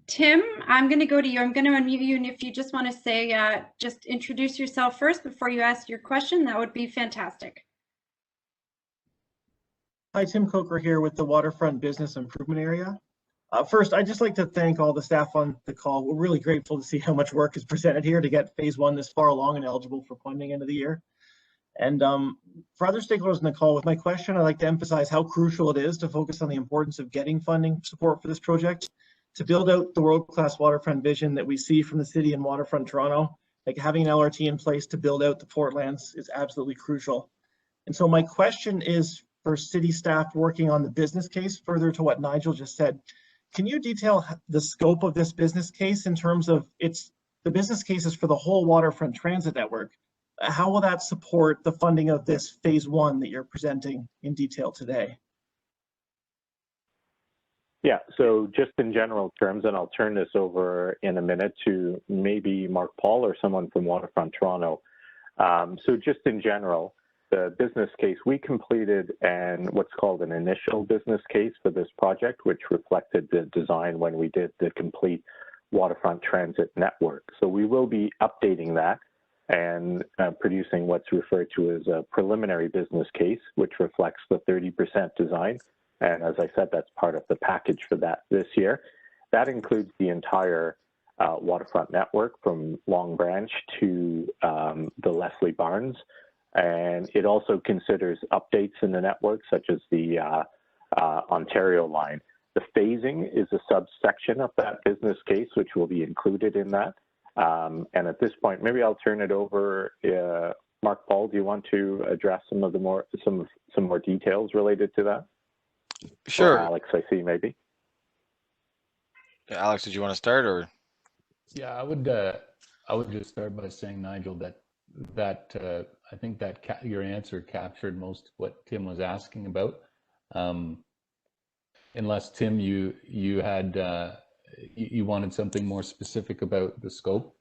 Tim, I'm going to go to you. I'm going to unmute you, and if you just want to say, just introduce yourself first before you ask your question, that would be fantastic. Hi, Tim Coker here with the Waterfront Business Improvement Area. First, I'd just like to thank all the staff on the call. We're really grateful to see how much work is presented here to get phase one this far along and eligible for funding end of the year. And for other stakeholders in the call, with my question, I'd like to emphasize how crucial it is to focus on the importance of getting funding support for this project to build out the world-class waterfront vision that we see from the city and Waterfront Toronto. Like, having an LRT in place to build out the Portlands is absolutely crucial. And so my question is for city staff working on the business case, further to what Nigel just said. Can you detail the scope of this business case in terms of the business cases for the whole waterfront transit network? How will that support the funding of this phase one that you're presenting in detail today? Yeah, so just in general terms, and I'll turn this over in a minute to maybe Mark Paul or someone from Waterfront Toronto. So just in general, the business case we completed and what's called an initial business case for this project, which reflected the design when we did the complete waterfront transit network. So we will be updating that and producing what's referred to as a preliminary business case, which reflects the 30% design. And as I said, that's part of the package for that this year. That includes the entire waterfront network from Long Branch to the Leslie Barnes. And it also considers updates in the network, such as the Ontario line. The phasing is a subsection of that business case, which will be included in that. And at this point, maybe I'll turn it over Mark Paul, do you want to address some more details related to that? Sure. Or Alex, I see maybe. Yeah, Alex, did you want to start or? Yeah, I would just start by saying, Nigel, that I think that your answer captured most of what Tim was asking about. Unless Tim, you had you wanted something more specific about the scope.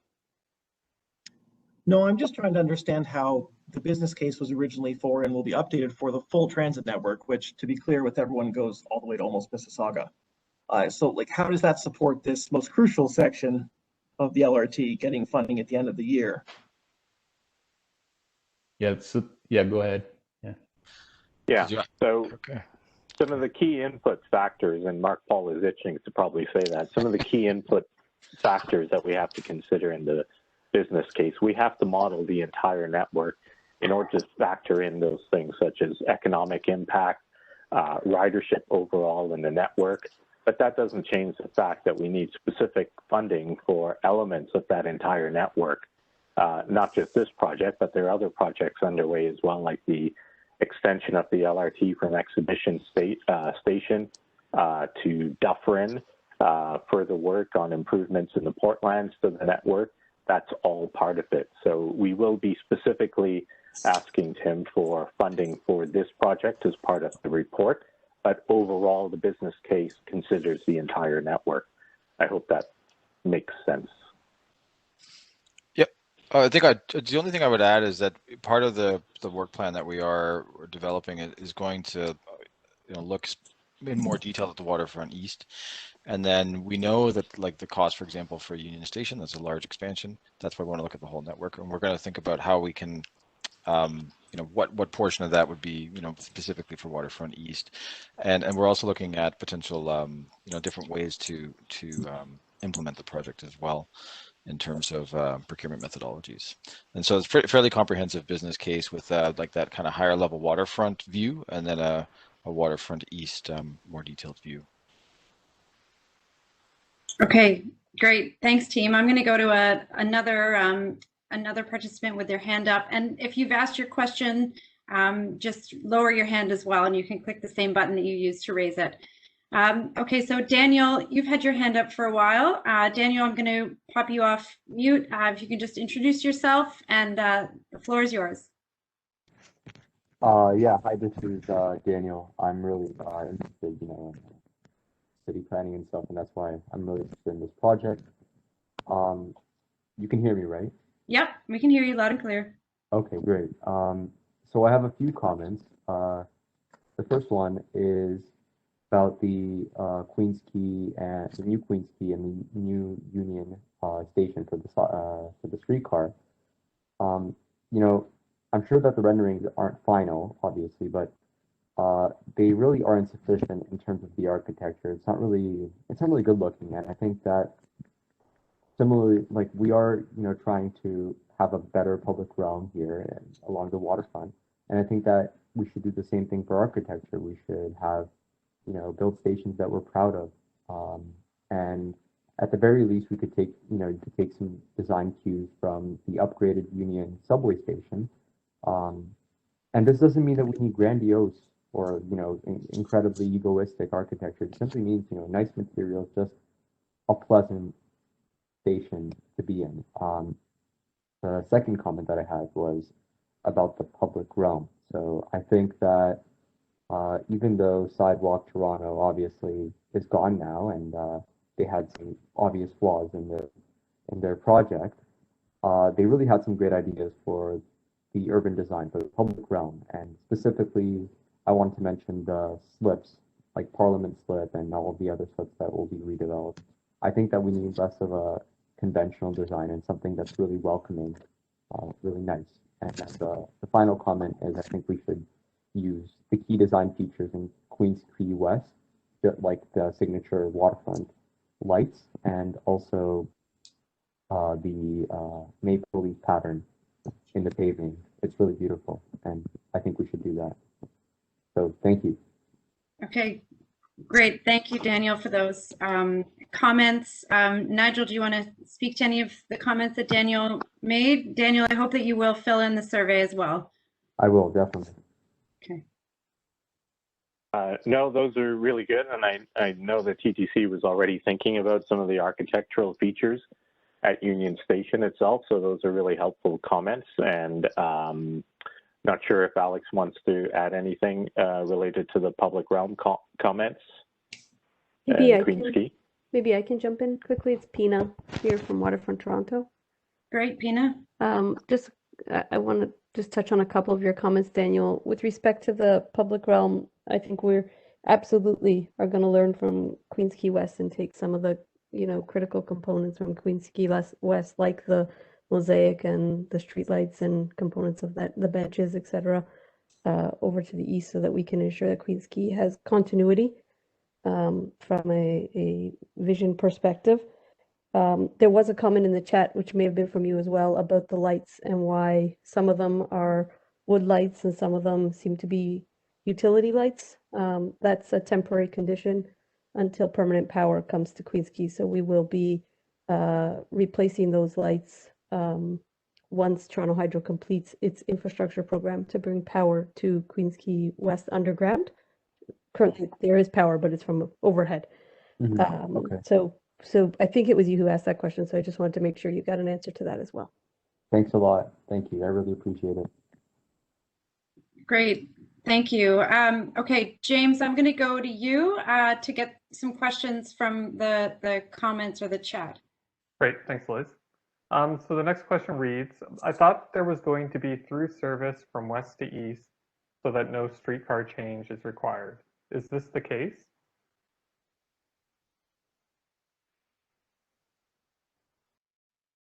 No, I'm just trying to understand how the business case was originally for and will be updated for the full transit network, which, to be clear with everyone, goes all the way to almost Mississauga. So like, how does that support this most crucial section of the LRT getting funding at the end of the year? Yeah, yeah, go ahead. Yeah, so some of the key input factors, and Mark Paul is itching to probably say that, some of the key input factors that we have to consider in the business case, we have to model the entire network in order to factor in those things such as economic impact, ridership overall in the network. But that doesn't change the fact that we need specific funding for elements of that entire network, not just this project, but there are other projects underway as well, like the extension of the LRT from Exhibition Station to Dufferin, further work on improvements in the Portlands to the network. That's all part of it. So we will be specifically asking Tim for funding for this project as part of the report, but overall the business case considers the entire network. I hope that makes sense. Yep. I think the only thing I would add is that part of the work plan that we're developing is going to look in more detail at the Waterfront East. And then we know that, like, the cost, for example, for Union Station, that's a large expansion. That's why we want to look at the whole network. And we're going to think about how we can, what portion of that would be, specifically for Waterfront East. And we're also looking at potential, different ways to implement the project as well in terms of procurement methodologies. And so it's fairly comprehensive business case with like that kind of higher level waterfront view, and then a Waterfront East more detailed view. Okay, great. Thanks, team. I'm going to go to another participant with their hand up. And if you've asked your question, just lower your hand as well, and you can click the same button that you used to raise it. Okay, so Daniel, you've had your hand up for a while. Daniel, I'm going to pop you off mute. If you can just introduce yourself, and the floor is yours. Yeah, hi, this is Daniel. I'm really interested, in city planning and stuff, and that's why I'm really interested in this project. You can hear me, right? Yep, we can hear you loud and clear. Okay, great. So I have a few comments. The first one is about the Queens Quay and the new Queens Quay and the new Union station for the streetcar. I'm sure that the renderings aren't final, obviously, but they really are insufficient in terms of the architecture. It's not really good looking, and I think that similarly, like, we are, trying to have a better public realm here and along the waterfront, and I think that we should do the same thing for architecture. We should have, build stations that we're proud of, and at the very least, we could take, some design cues from the upgraded Union subway station. And this doesn't mean that we need grandiose or, incredibly egoistic architecture. It simply means, nice materials, just a pleasant station to be in. The second comment that I had was about the public realm. So I think that even though Sidewalk Toronto obviously is gone now, and they had some obvious flaws in their project, they really had some great ideas for the urban design for the public realm. And specifically, I wanted to mention the slips, like Parliament Slip and all of the other slips that will be redeveloped. I think that we need less of a conventional design and something that's really welcoming, really nice. And the final comment is, I think we should use the key design features in Queens Quay West, like the signature waterfront lights, and also the maple leaf pattern in the paving. It's really beautiful, and I think we should do that. So thank you. Okay, Great, thank you, Daniel, for those comments. Nigel, do you want to speak to any of the comments that Daniel made? Daniel, I hope that you will fill in the survey as well. I will, definitely. Okay. No, those are really good, and I know that TTC was already thinking about some of the architectural features at Union Station itself, so those are really helpful comments, and not sure if Alex wants to add anything related to the public realm comments. Maybe I can jump in quickly. It's Pina here from Waterfront Toronto. Great, Pina. I want to just touch on a couple of your comments, Daniel. With respect to the public realm, I think we're absolutely are going to learn from Queens Quay West and take some of the critical components from Queens Quay West, like the mosaic and the streetlights and components of that, the benches, etc., over to the east, so that we can ensure that Queens Quay has continuity from a vision perspective. There was a comment in the chat, which may have been from you as well, about the lights and why some of them are wood lights and some of them seem to be utility lights. That's a temporary condition until permanent power comes to Queens Quay. So we will be replacing those lights once Toronto Hydro completes its infrastructure program to bring power to Queens Quay West underground. Currently there is power, but it's from overhead. Okay. So I think it was you who asked that question, so I just wanted to make sure you got an answer to that as well. Thanks a lot. Thank you. I really appreciate it. Great, thank you. Okay, James, I'm going to go to you to get some questions from the comments or the chat. Great, thanks, Liz. So the next question reads, I thought there was going to be through service from west to east so that no streetcar change is required. Is this the case?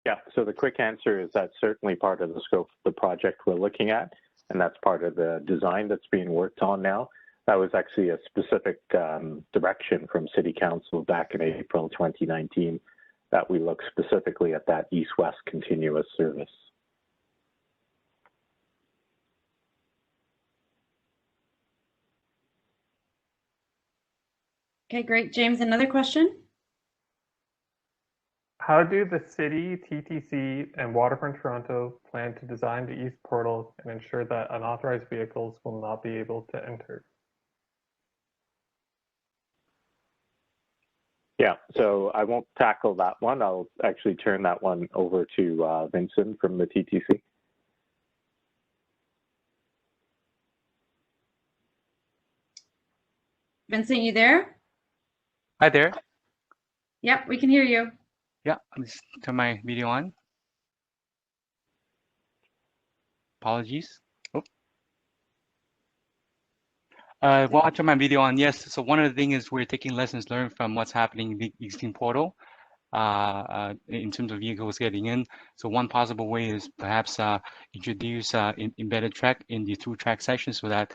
Yeah, so the quick answer is that's certainly part of the scope of the project we're looking at, and that's part of the design that's being worked on now. That was actually a specific direction from City Council back in April 2019 that we look specifically at that east-west continuous service. Okay, great. James, another question? How do the city, TTC, and Waterfront Toronto plan to design the east portal and ensure that unauthorized vehicles will not be able to enter? Yeah, so I won't tackle that one. I'll actually turn that one over to Vincent from the TTC. Vincent, you there? Hi there. Yep, we can hear you. Yeah, let me turn my video on. Apologies. Oh. Well, I turn my video on. Yes. So one of the things is we're taking lessons learned from what's happening in the existing portal in terms of vehicles getting in. So one possible way is perhaps introduce embedded track in the through track section so that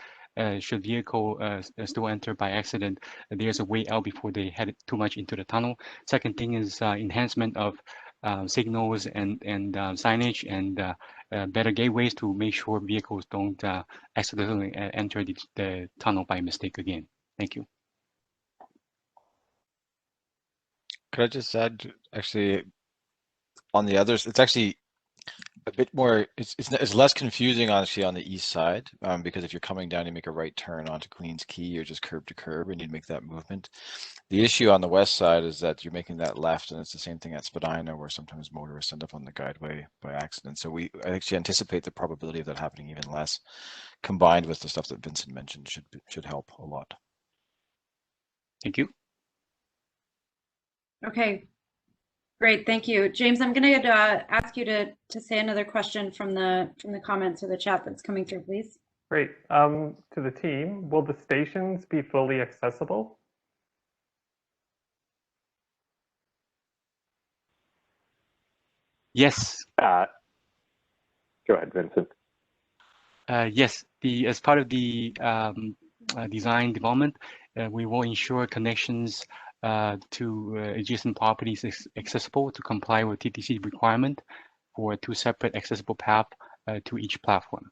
should vehicle still enter by accident, there's a way out before they head too much into the tunnel. Second thing is enhancement of signals and signage and better gateways to make sure vehicles don't accidentally enter the tunnel by mistake again. Thank you. Could I just add, actually, on the others, it's actually a bit more, it's less confusing actually on the east side, because if you're coming down, you make a right turn onto Queens Quay, you're just curb to curb and you make that movement. The issue on the west side is that you're making that left, and it's the same thing at Spadina, where sometimes motorists end up on the guideway by accident. So I actually anticipate the probability of that happening even less, combined with the stuff that Vincent mentioned should help a lot. Thank you. Okay, great, thank you. James, I'm going to ask you to say another question from the comments or the chat that's coming through, please. Great. To the team, will the stations be fully accessible? Yes. Go ahead, Vincent. Yes, as part of the design development, we will ensure connections to adjacent properties is accessible to comply with TTC requirement for 2 separate accessible paths to each platform.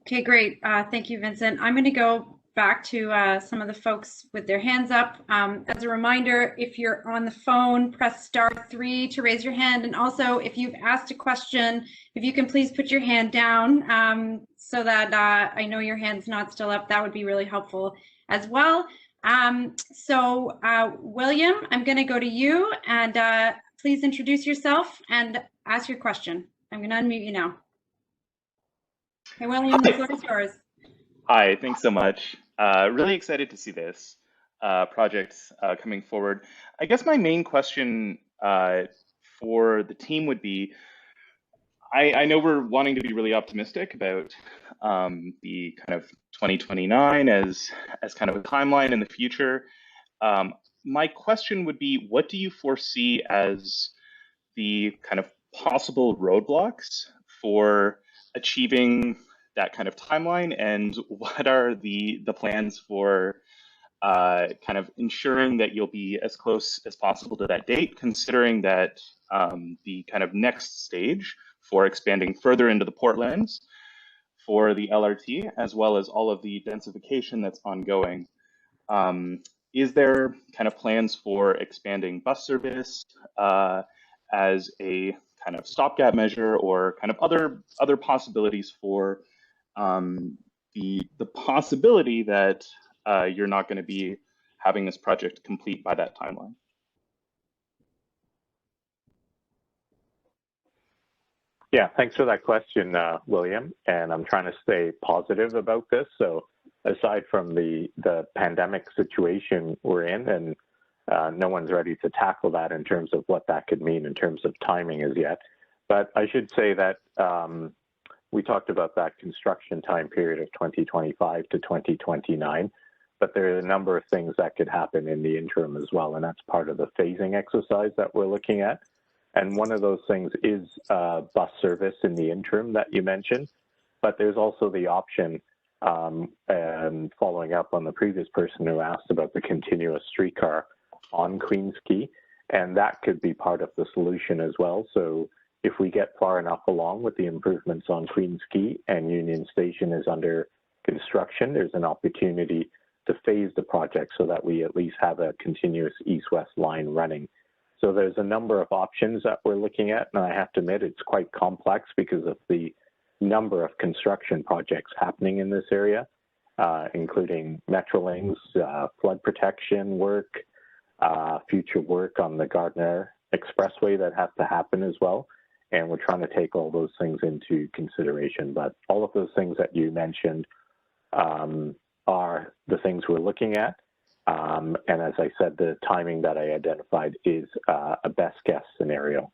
Okay, great. Thank you, Vincent. I'm going to go back to some of the folks with their hands up. As a reminder, if you're on the phone, press *3 to raise your hand. And also, if you've asked a question, if you can please put your hand down so that I know your hand's not still up, that would be really helpful as well. William, I'm going to go to you, and please introduce yourself and ask your question. I'm going to unmute you now. Hey, William, the floor is yours. Hi, thanks so much. Really excited to see this project coming forward. I guess my main question for the team would be, I know we're wanting to be really optimistic about the kind of 2029 as kind of a timeline in the future. My question would be, what do you foresee as the kind of possible roadblocks for achieving that kind of timeline, and what are the plans for kind of ensuring that you'll be as close as possible to that date, considering that the kind of next stage for expanding further into the Portlands for the LRT, as well as all of the densification that's ongoing. Is there kind of plans for expanding bus service as a kind of stopgap measure, or kind of other possibilities for the possibility that you're not going to be having this project complete by that timeline? Yeah, thanks for that question, William. And I'm trying to stay positive about this. So aside from the pandemic situation we're in, and no one's ready to tackle that in terms of what that could mean in terms of timing as yet. But I should say that we talked about that construction time period of 2025 to 2029, but there are a number of things that could happen in the interim as well, and that's part of the phasing exercise that we're looking at. And one of those things is bus service in the interim that you mentioned, but there's also the option, and following up on the previous person who asked about the continuous streetcar on Queens Quay, and that could be part of the solution as well. So if we get far enough along with the improvements on Queens Quay and Union Station is under construction, there's an opportunity to phase the project so that we at least have a continuous east-west line running. So there's a number of options that we're looking at, and I have to admit it's quite complex because of the number of construction projects happening in this area, including Metrolinx, flood protection work, future work on the Gardner Expressway that has to happen as well. And we're trying to take all those things into consideration. But all of those things that you mentioned are the things we're looking at. And as I said, the timing that I identified is a best guess scenario.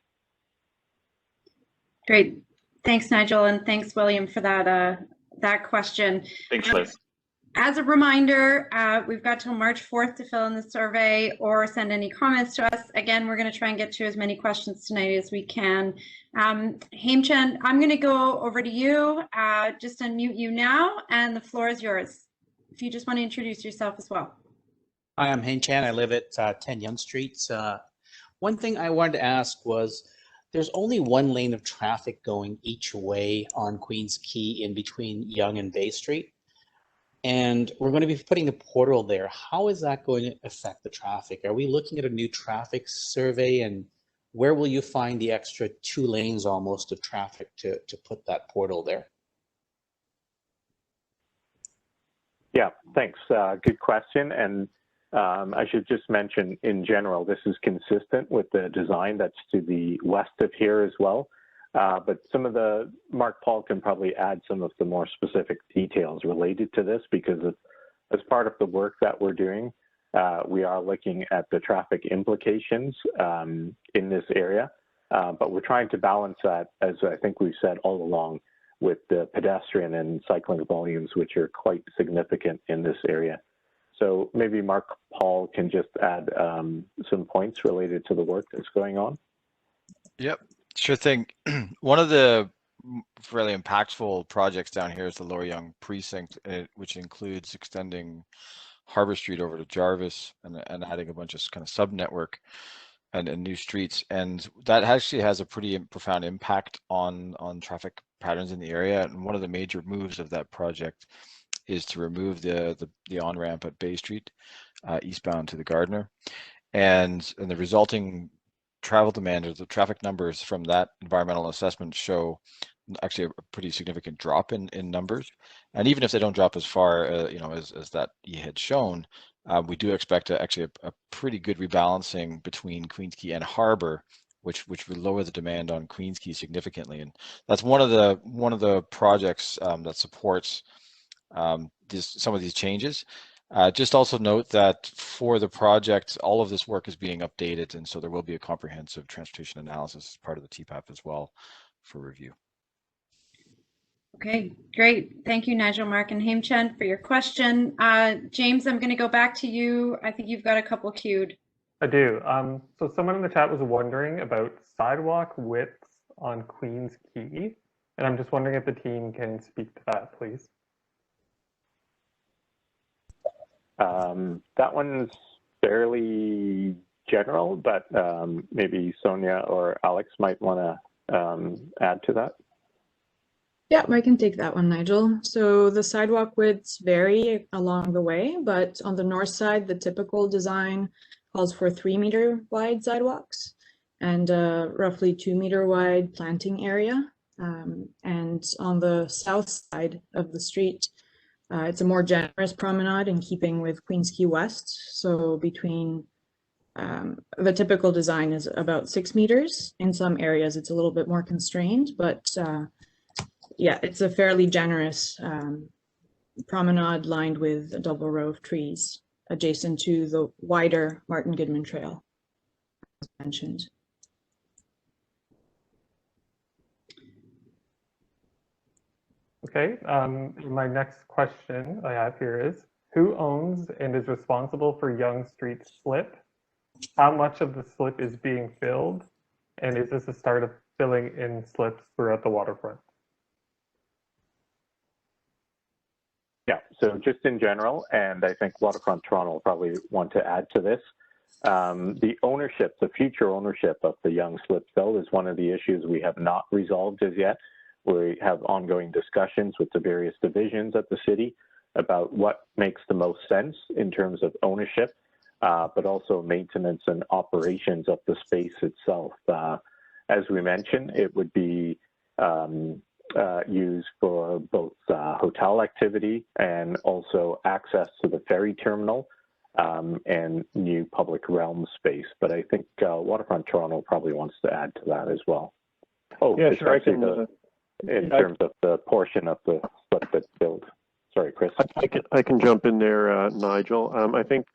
Great. Thanks, Nigel, and thanks, William, for that question. Thanks, Liz. As a reminder, we've got till March 4th to fill in the survey or send any comments to us. Again, we're going to try and get to as many questions tonight as we can. Haimchen, I'm going to go over to you. Just unmute you now, and the floor is yours. If you just want to introduce yourself as well. Hi, I'm Hein Chan. I live at 10 Yonge Street. One thing I wanted to ask was, there's only one lane of traffic going each way on Queens Quay in between Yonge and Bay Street. And we're going to be putting a portal there. How is that going to affect the traffic? Are we looking at a new traffic survey, and where will you find the extra 2 lanes almost of traffic to put that portal there? Yeah, thanks. Good question. And I should just mention, in general, this is consistent with the design that's to the west of here as well. But some of Mark Paul can probably add some of the more specific details related to this, because as part of the work that we're doing, we are looking at the traffic implications in this area. But we're trying to balance that, as I think we've said all along, with the pedestrian and cycling volumes, which are quite significant in this area. So maybe Mark Paul can just add some points related to the work that's going on. Yep, sure thing. One of the really impactful projects down here is the Lower Yonge Precinct, which includes extending Harbor Street over to Jarvis and adding a bunch of kind of sub-network and new streets. And that actually has a pretty profound impact on traffic patterns in the area. And one of the major moves of that project is to remove the on-ramp at Bay Street, eastbound to the Gardner. And the resulting travel demand, or the traffic numbers from that environmental assessment, show actually a pretty significant drop in numbers. And even if they don't drop as far as that you had shown, we do expect actually a pretty good rebalancing between Queens Quay and Harbor, which would lower the demand on Queens Quay significantly. And that's one of the projects that supports some of these changes. Just also note that for the project, all of this work is being updated, and so there will be a comprehensive transportation analysis as part of the TPAP as well for review. Okay, great. Thank you, Nigel, Mark, and Haim-Chen for your question. James, I'm going to go back to you. I think you've got a couple queued. I do. So someone in the chat was wondering about sidewalk widths on Queens Quay, and I'm just wondering if the team can speak to that, please. That one's fairly general, but maybe Sonia or Alex might want to add to that. Yeah, I can take that one, Nigel. So the sidewalk widths vary along the way, but on the north side, the typical design calls for 3-meter wide sidewalks and roughly 2-meter wide planting area. And on the south side of the street, it's a more generous promenade in keeping with Queens Quay West. So between the typical design is about 6 meters. In some areas, it's a little bit more constrained, but yeah, it's a fairly generous promenade lined with a double row of trees adjacent to the wider Martin Goodman Trail, as mentioned. Okay, my next question I have here is, who owns and is responsible for Yonge Street slip? How much of the slip is being filled? And is this the start of filling in slips throughout the waterfront? Yeah, so just in general, and I think Waterfront Toronto will probably want to add to this, the ownership, the future ownership of the Yonge slip fill is one of the issues we have not resolved as yet. We have ongoing discussions with the various divisions at the city about what makes the most sense in terms of ownership, but also maintenance and operations of the space itself. As we mentioned, it would be used for both hotel activity and also access to the ferry terminal and new public realm space. But I think Waterfront Toronto probably wants to add to that as well. Oh, yeah, sure. In terms of the portion of the slip that's filled. Sorry, Chris. I can jump in there, Nigel. I think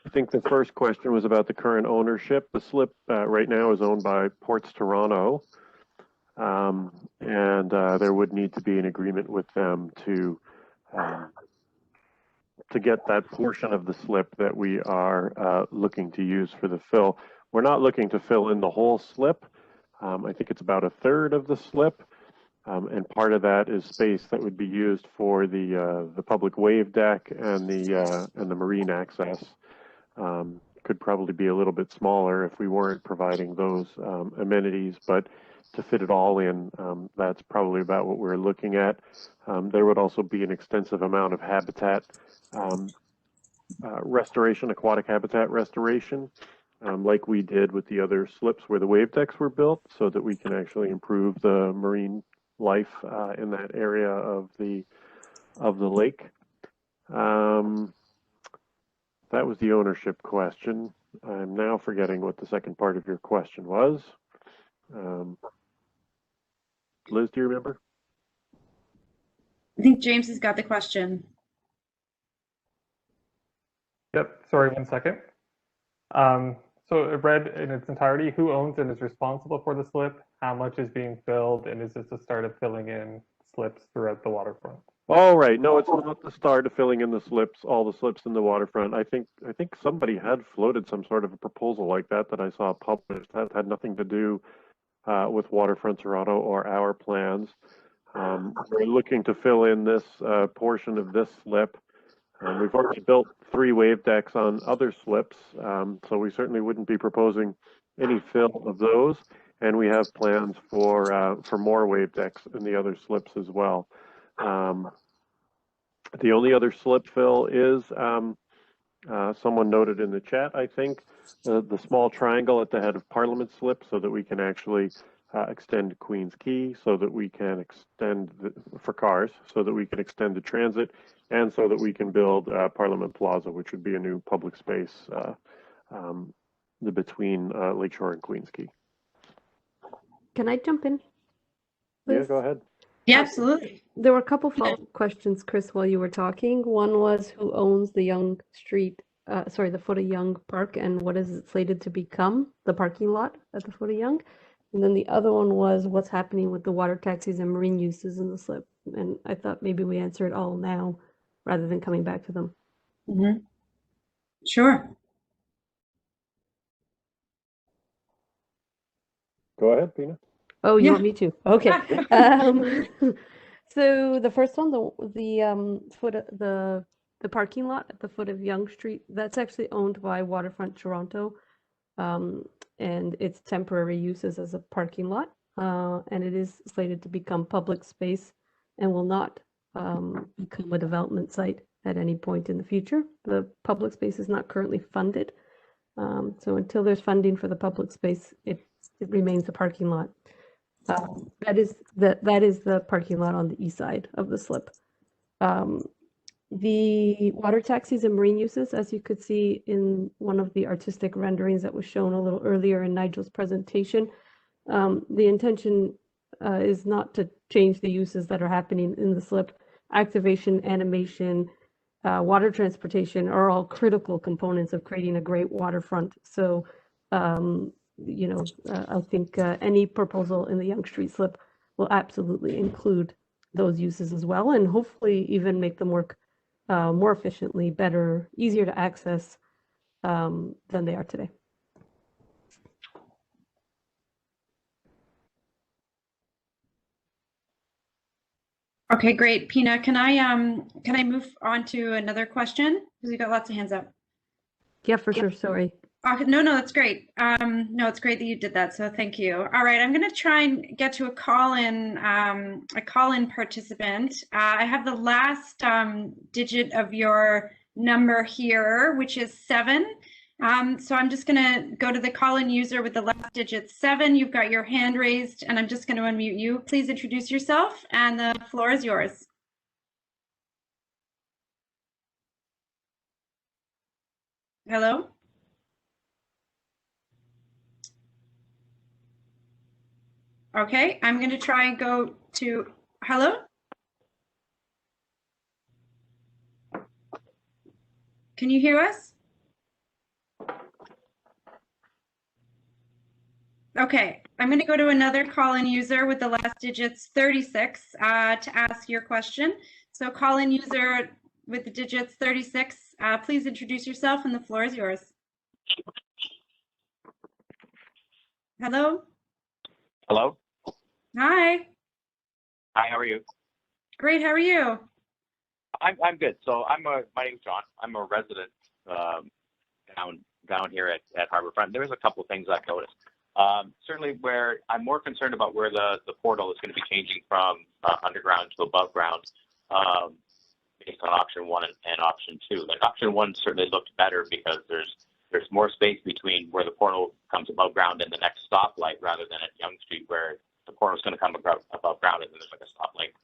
the first question was about the current ownership. The slip right now is owned by Ports Toronto, and there would need to be an agreement with them to get that portion of the slip that we are looking to use for the fill. We're not looking to fill in the whole slip. I think it's about a third of the slip. And part of that is space that would be used for the public wave deck and the marine access. Could probably be a little bit smaller if we weren't providing those amenities, but to fit it all in, that's probably about what we're looking at. There would also be an extensive amount of habitat restoration, aquatic habitat restoration, like we did with the other slips where the wave decks were built, so that we can actually improve the marine life in that area of the lake. That was the ownership question. I'm now forgetting what the second part of your question was. Liz, do you remember? I think James has got the question. Yep, sorry, 1 second. So it read in its entirety, who owns and is responsible for the slip? How much is being filled? And is this the start of filling in slips throughout the waterfront? All right. No, it's not the start of filling in the slips, all the slips in the waterfront. I think somebody had floated some sort of a proposal like that I saw published. That had nothing to do with Waterfront Toronto or our plans. We're looking to fill in this portion of this slip. We've already built 3 wave decks on other slips, so we certainly wouldn't be proposing any fill of those. and we have plans for more wave decks in the other slips as well. The only other slip fill is, someone noted in the chat, I think, the small triangle at the head of Parliament slip, so that we can actually extend Queens Quay, so that we can extend for cars, so that we can extend the transit, and so that we can build Parliament Plaza, which would be a new public space between Lakeshore and Queens Quay. Can I jump in, please? Yeah, go ahead. Yeah, absolutely. There were a couple follow-up questions, Chris, while you were talking. One was who owns the Yonge Street, the foot of Yonge Park, and what is it slated to become, the parking lot at the foot of Yonge? And then the other one was what's happening with the water taxis and marine uses in the slip. And I thought maybe we answer it all now rather than coming back to them. Mm-hmm. Sure. Go ahead, Pina. Oh, you Yeah. want me to? Okay. So the first one, the parking lot at the foot of Yonge Street, that's actually owned by Waterfront Toronto, and its temporary uses as a parking lot, and it is slated to become public space and will not become a development site at any point in the future. The public space is not currently funded, so until there's funding for the public space, it remains a parking lot. That is the parking lot on the east side of the slip. The water taxis and marine uses, as you could see in one of the artistic renderings that was shown a little earlier in Nigel's presentation, the intention is not to change the uses that are happening in the slip. Activation, animation, water transportation are all critical components of creating a great waterfront. So I think any proposal in the Yonge Street slip will absolutely include those uses as well, and hopefully even make them work more efficiently, better, easier to access than they are today. Okay, great. Pina, can I move on to another question? Because we've got lots of hands up. Yeah, for sure. Sorry. No, that's great. No, it's great that you did that. So thank you. All right, I'm going to try and get to a call-in participant. I have the last digit of your number here, which is 7. So I'm just going to go to the call-in user with the last digit 7. You've got your hand raised, and I'm just going to unmute you. Please introduce yourself, and the floor is yours. Hello? Okay, I'm going to try and go to, hello? Can you hear us? Okay, I'm going to go to another call-in user with the last digits 36 to ask your question. So call-in user with the digits 36, please introduce yourself and the floor is yours. Hello? Hello? Hi. Hi, how are you? Great, how are you? I'm good. So my name's John. I'm a resident down here at Harbourfront. There's a couple of things I've noticed. Certainly where I'm more concerned about where the portal is going to be changing from underground to above ground based on option 1 and option 2. Like option 1 certainly looked better because there's more space between where the portal comes above ground and the next stoplight rather than at Yonge Street where the portal is going to come above ground and then there's like a stoplight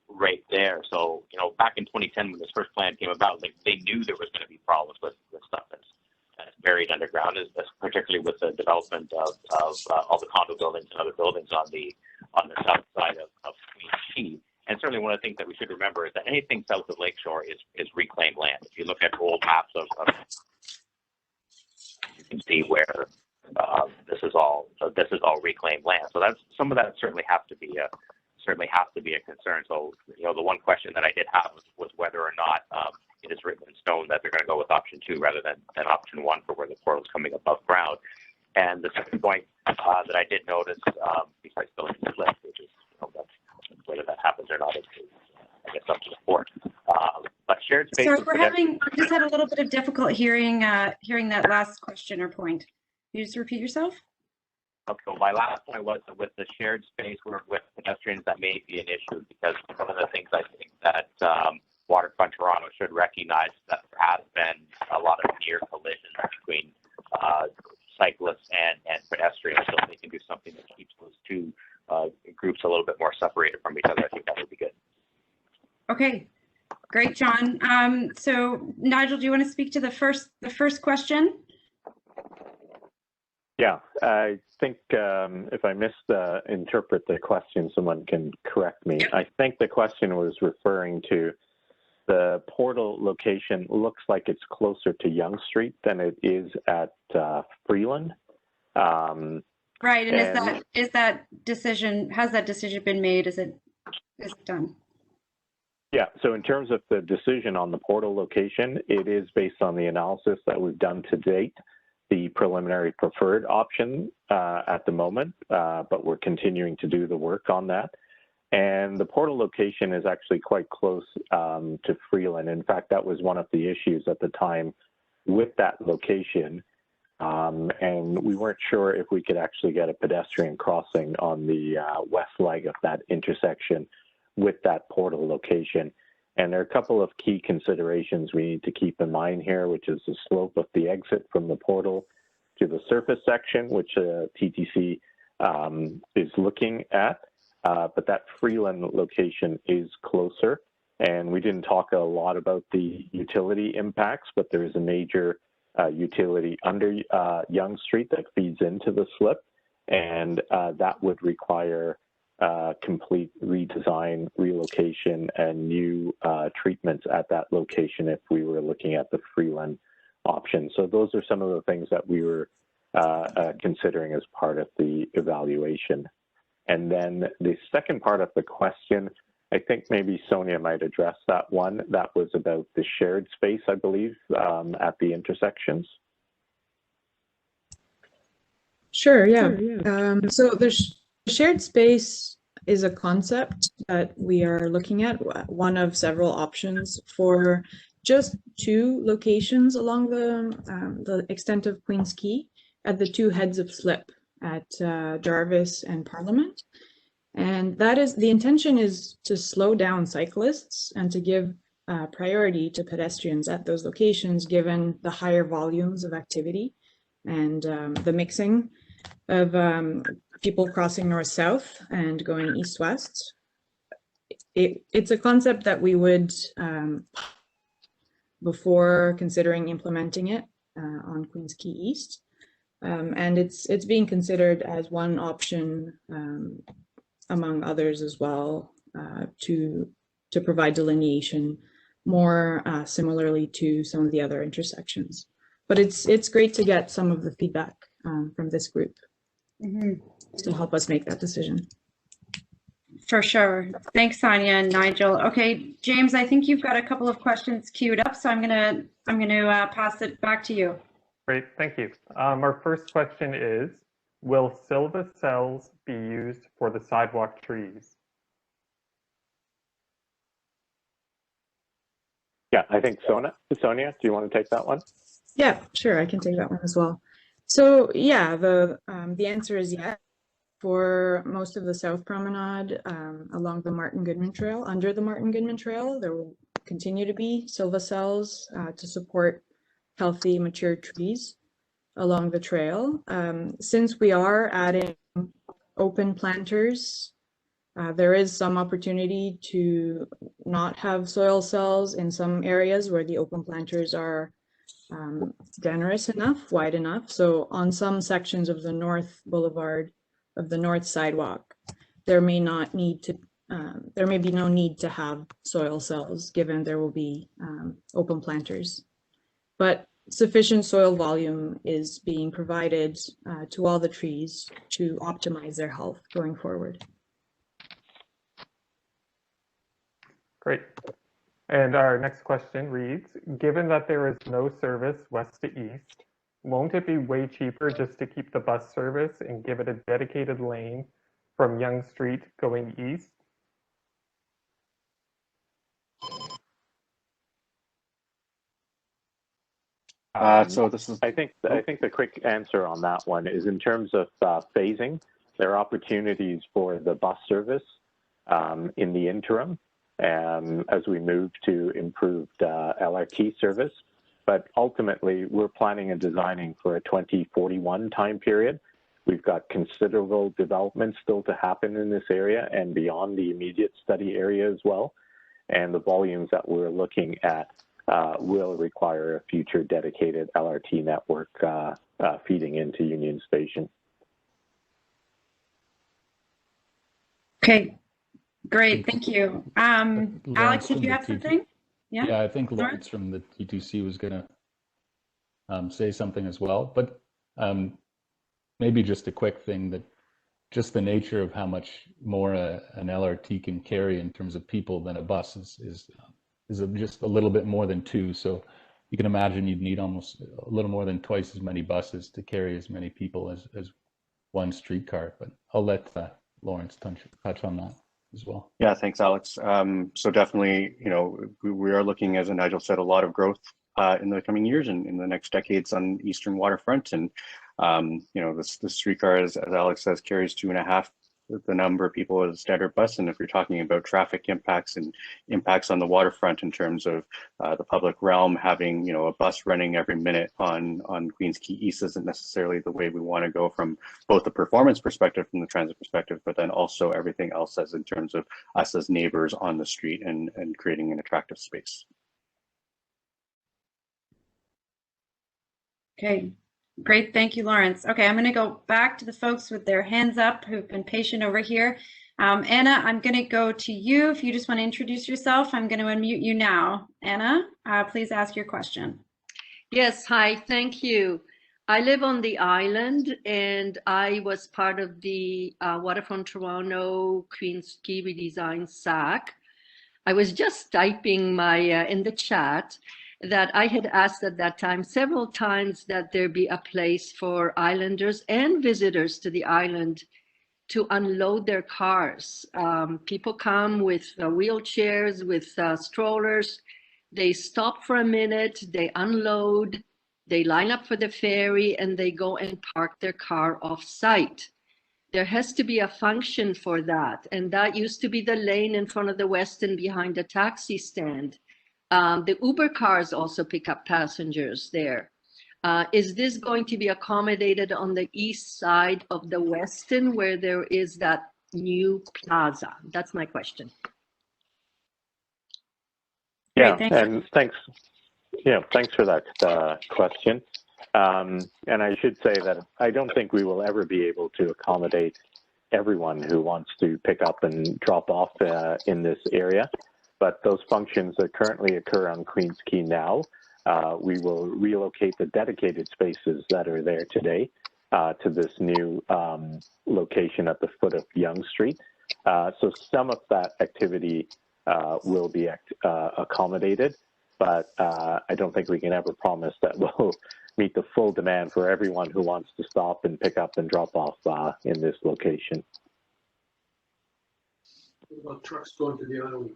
right there. So, back in 2010 when this first plan came about, like they knew there was going to be problems with stuff that's buried underground, particularly with the development of all the condo buildings and other buildings on the south side of Queens Quay. And certainly one of the things that we should remember is that anything south of Lakeshore is reclaimed land. If you look at old maps of you can see where this is all reclaimed land. So that's some of that certainly has to be a concern. So the one question that I did have was whether or not it is written in stone that they're going to go with option 2 rather than option 1 for where the portal is coming above ground. And the second point that I did notice, besides filling the slip, which is whether that happens or not, is I guess up to the court. But shared space. Sorry, we just had a little bit of difficult hearing that last question or point. Can you just repeat yourself? Okay, well, my last point was that with the shared space with pedestrians, that may be an issue, because one of the things I think that Waterfront Toronto should recognize that there has been a lot of near collisions between cyclists and pedestrians. So if they can do something that keeps those two groups a little bit more separated from each other, I think that would be good. Okay, great, John. So Nigel, do you want to speak to the first question? Yeah, I think if I interpret the question, someone can correct me. I think the question was referring to the portal location looks like it's closer to Yonge Street than it is at Freeland. Right, and has that decision been made? Is it done? Yeah, so in terms of the decision on the portal location, it is based on the analysis that we've done to date, the preliminary preferred option at the moment, but we're continuing to do the work on that. And the portal location is actually quite close to Freeland. In fact, that was one of the issues at the time with that location. And we weren't sure if we could actually get a pedestrian crossing on the west leg of that intersection with that portal location. And there are a couple of key considerations we need to keep in mind here, which is the slope of the exit from the portal to the surface section, which TTC is looking at. But that Freeland location is closer. And we didn't talk a lot about the utility impacts, but there is a major utility under Yonge Street that feeds into the slip. And that would require complete redesign, relocation, and new treatments at that location if we were looking at the Freeland option. So those are some of the things that we were considering as part of the evaluation. And then the second part of the question, I think maybe Sonia might address that one. That was about the shared space, I believe, at the intersections. Sure, yeah. So the shared space is a concept that we are looking at, one of several options for just two locations along the extent of Queen's Quay at the two heads of slip at Jarvis and Parliament. And that is, the intention is to slow down cyclists and to give priority to pedestrians at those locations, given the higher volumes of activity and the mixing of people crossing north-south and going east-west. It's a concept that we would, before considering implementing it on Queen's Quay East. And it's being considered as one option among others as well to provide delineation more similarly to some of the other intersections. But it's great to get some of the feedback from this group to help us make that decision. For sure. Thanks, Sonia and Nigel. Okay, James, I think you've got a couple of questions queued up, so I'm gonna pass it back to you. Great, thank you. Our first question is, will Silva cells be used for the sidewalk trees? Yeah, I think Sonia, do you want to take that one? Yeah, sure, I can take that one as well. So yeah, the answer is yes. For most of the South Promenade along the Martin Goodman Trail, under the Martin Goodman Trail, there will continue to be Silva cells to support healthy, mature trees along the trail. Since we are adding open planters, there is some opportunity to not have soil cells in some areas where the open planters are generous enough, wide enough. So on some sections of the North Boulevard, of the North Sidewalk, there may be no need to have soil cells, given there will be open planters. But sufficient soil volume is being provided to all the trees to optimize their health going forward. Great. And our next question reads, given that there is no service west to east, won't it be way cheaper just to keep the bus service and give it a dedicated lane from Yonge Street going east? So this is. I think the quick answer on that one is in terms of phasing. There are opportunities for the bus service in the interim as we move to improved LRT service. But ultimately, we're planning and designing for a 2041 time period. We've got considerable development still to happen in this area and beyond the immediate study area as well. And the volumes that we're looking at will require a future dedicated LRT network feeding into Union Station. Okay, great, thank you. Alex, did you have something? Yeah, I think Lawrence from the T2C was going to say something as well, but maybe just a quick thing that just the nature of how much more an LRT can carry in terms of people than a bus is just a little bit more than 2. So you can imagine you'd need almost a little more than twice as many buses to carry as many people as one streetcar. But I'll let Lawrence touch on that as well. Yeah, thanks, Alex. So definitely, we are looking, as Nigel said, a lot of growth in the coming years and in the next decades on Eastern Waterfront. And, the streetcar, as Alex says, carries 2.5 the number of people as a standard bus. And if you're talking about traffic impacts and impacts on the waterfront in terms of the public realm, having, a bus running every minute on Queens Quay East isn't necessarily the way we want to go from both the performance perspective, from the transit perspective, but then also everything else as in terms of us as neighbors on the street and creating an attractive space. Okay, great. Thank you, Lawrence. Okay, I'm going to go back to the folks with their hands up who've been patient over here. Anna, I'm going to go to you. If you just want to introduce yourself, I'm going to unmute you now. Anna, please ask your question. Yes, hi, thank you. I live on the island and I was part of the Waterfront Toronto Queens Quay redesign SAC. I was just typing my in the chat that I had asked at that time several times that there be a place for islanders and visitors to the island to unload their cars. People come with wheelchairs, with strollers. They stop for a minute, they unload, they line up for the ferry, and they go and park their car off-site. There has to be a function for that. And that used to be the lane in front of the Westin behind the taxi stand. The Uber cars also pick up passengers there. Is this going to be accommodated on the east side of the Westin where there is that new plaza? That's my question. Yeah, and thanks. Yeah, thanks for that question. And I should say that I don't think we will ever be able to accommodate everyone who wants to pick up and drop off in this area. But those functions that currently occur on Queens Quay now, we will relocate the dedicated spaces that are there today to this new location at the foot of Yonge Street. So some of that activity will be accommodated, but I don't think we can ever promise that we'll meet the full demand for everyone who wants to stop and pick up and drop off in this location. What about trucks going to the island?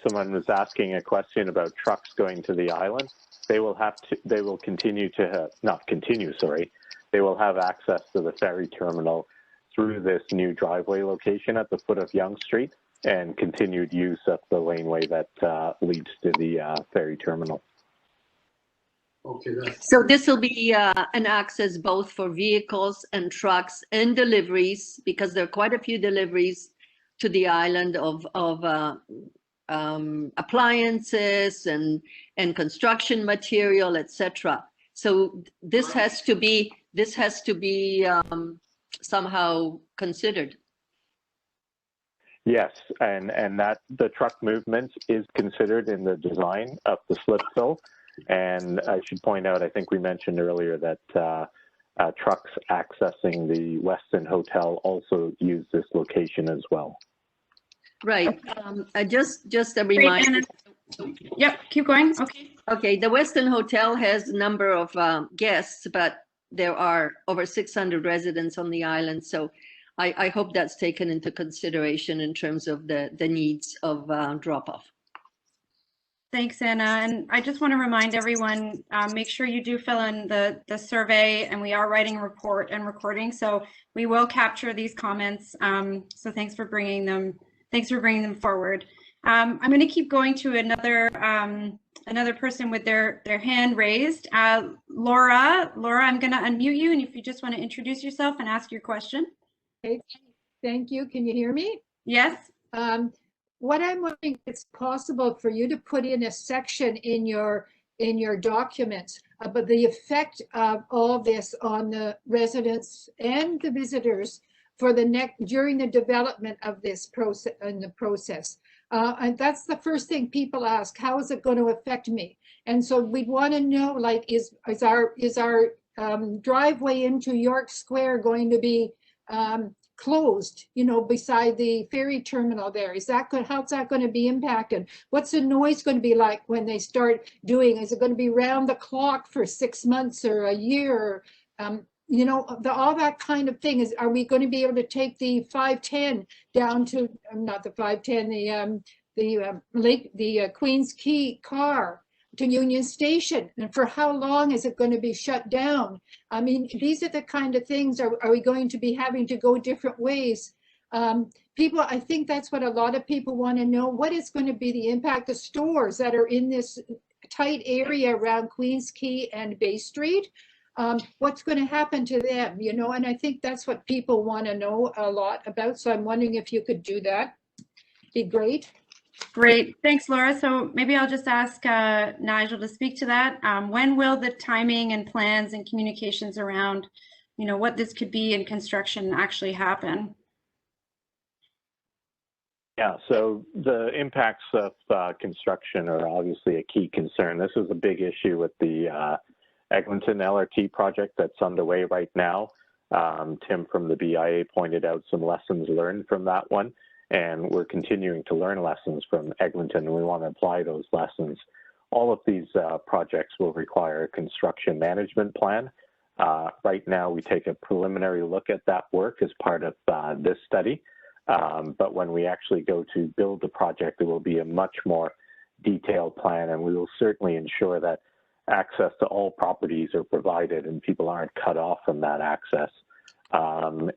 Someone was asking a question about trucks going to the island. They will continue to have, not continue, sorry. They will have access to the ferry terminal through this new driveway location at the foot of Yonge Street and continued use of the laneway that leads to the ferry terminal. Okay, so this will be an access both for vehicles and trucks and deliveries, because there are quite a few deliveries to the island of appliances and construction material, etc. So this has to be somehow considered. Yes, and that the truck movement is considered in the design of the slip fill. And I should point out, I think we mentioned earlier that trucks accessing the Westin Hotel also use this location as well. Right. Just a reminder. Yep, keep going. Okay. Okay. The Westin Hotel has a number of guests, but there are over 600 residents on the island. So I hope that's taken into consideration in terms of the needs of drop-off. Thanks, Anna. And I just want to remind everyone, make sure you do fill in the survey, and we are writing a report and recording, so we will capture these comments. So thanks for bringing them forward. I'm going to keep going to another person with their hand raised. Laura, I'm going to unmute you, and if you just want to introduce yourself and ask your question. Okay, thank you. Can you hear me? Yes. What I'm wondering if it's possible for you to put in a section in your documents about the effect of all this on the residents and the visitors for during the development of this process. And that's the first thing people ask, how is it going to affect me? And so we'd want to know, like, is our driveway into York Square going to be closed, you know, beside the ferry terminal there? How's that going to be impacted? What's the noise going to be like when they start doing? Is it going to be round the clock for 6 months or a year? You know, all that kind of thing. Are we going to be able to take the 510 down to, not the 510, the Queens Quay car to Union Station? And for how long is it going to be shut down? I mean, these are the kind of things. Are we going to be having to go different ways? I think that's what a lot of people want to know. What is going to be the impact of stores that are in this tight area around Queens Quay and Bay Street? What's going to happen to them, you know? And I think that's what people want to know a lot about. So I'm wondering if you could do that. Be great. Great, thanks, Laura. So maybe I'll just ask Nigel to speak to that. When will the timing and plans and communications around, you know, what this could be in construction actually happen? Yeah, so the impacts of construction are obviously a key concern. This is a big issue with the Eglinton LRT project that's underway right now. Tim from the BIA pointed out some lessons learned from that one, and we're continuing to learn lessons from Eglinton, and we want to apply those lessons. All of these projects will require a construction management plan. Right now, we take a preliminary look at that work as part of this study, but when we actually go to build the project, there will be a much more detailed plan, and we will certainly ensure that access to all properties are provided and people aren't cut off from that access.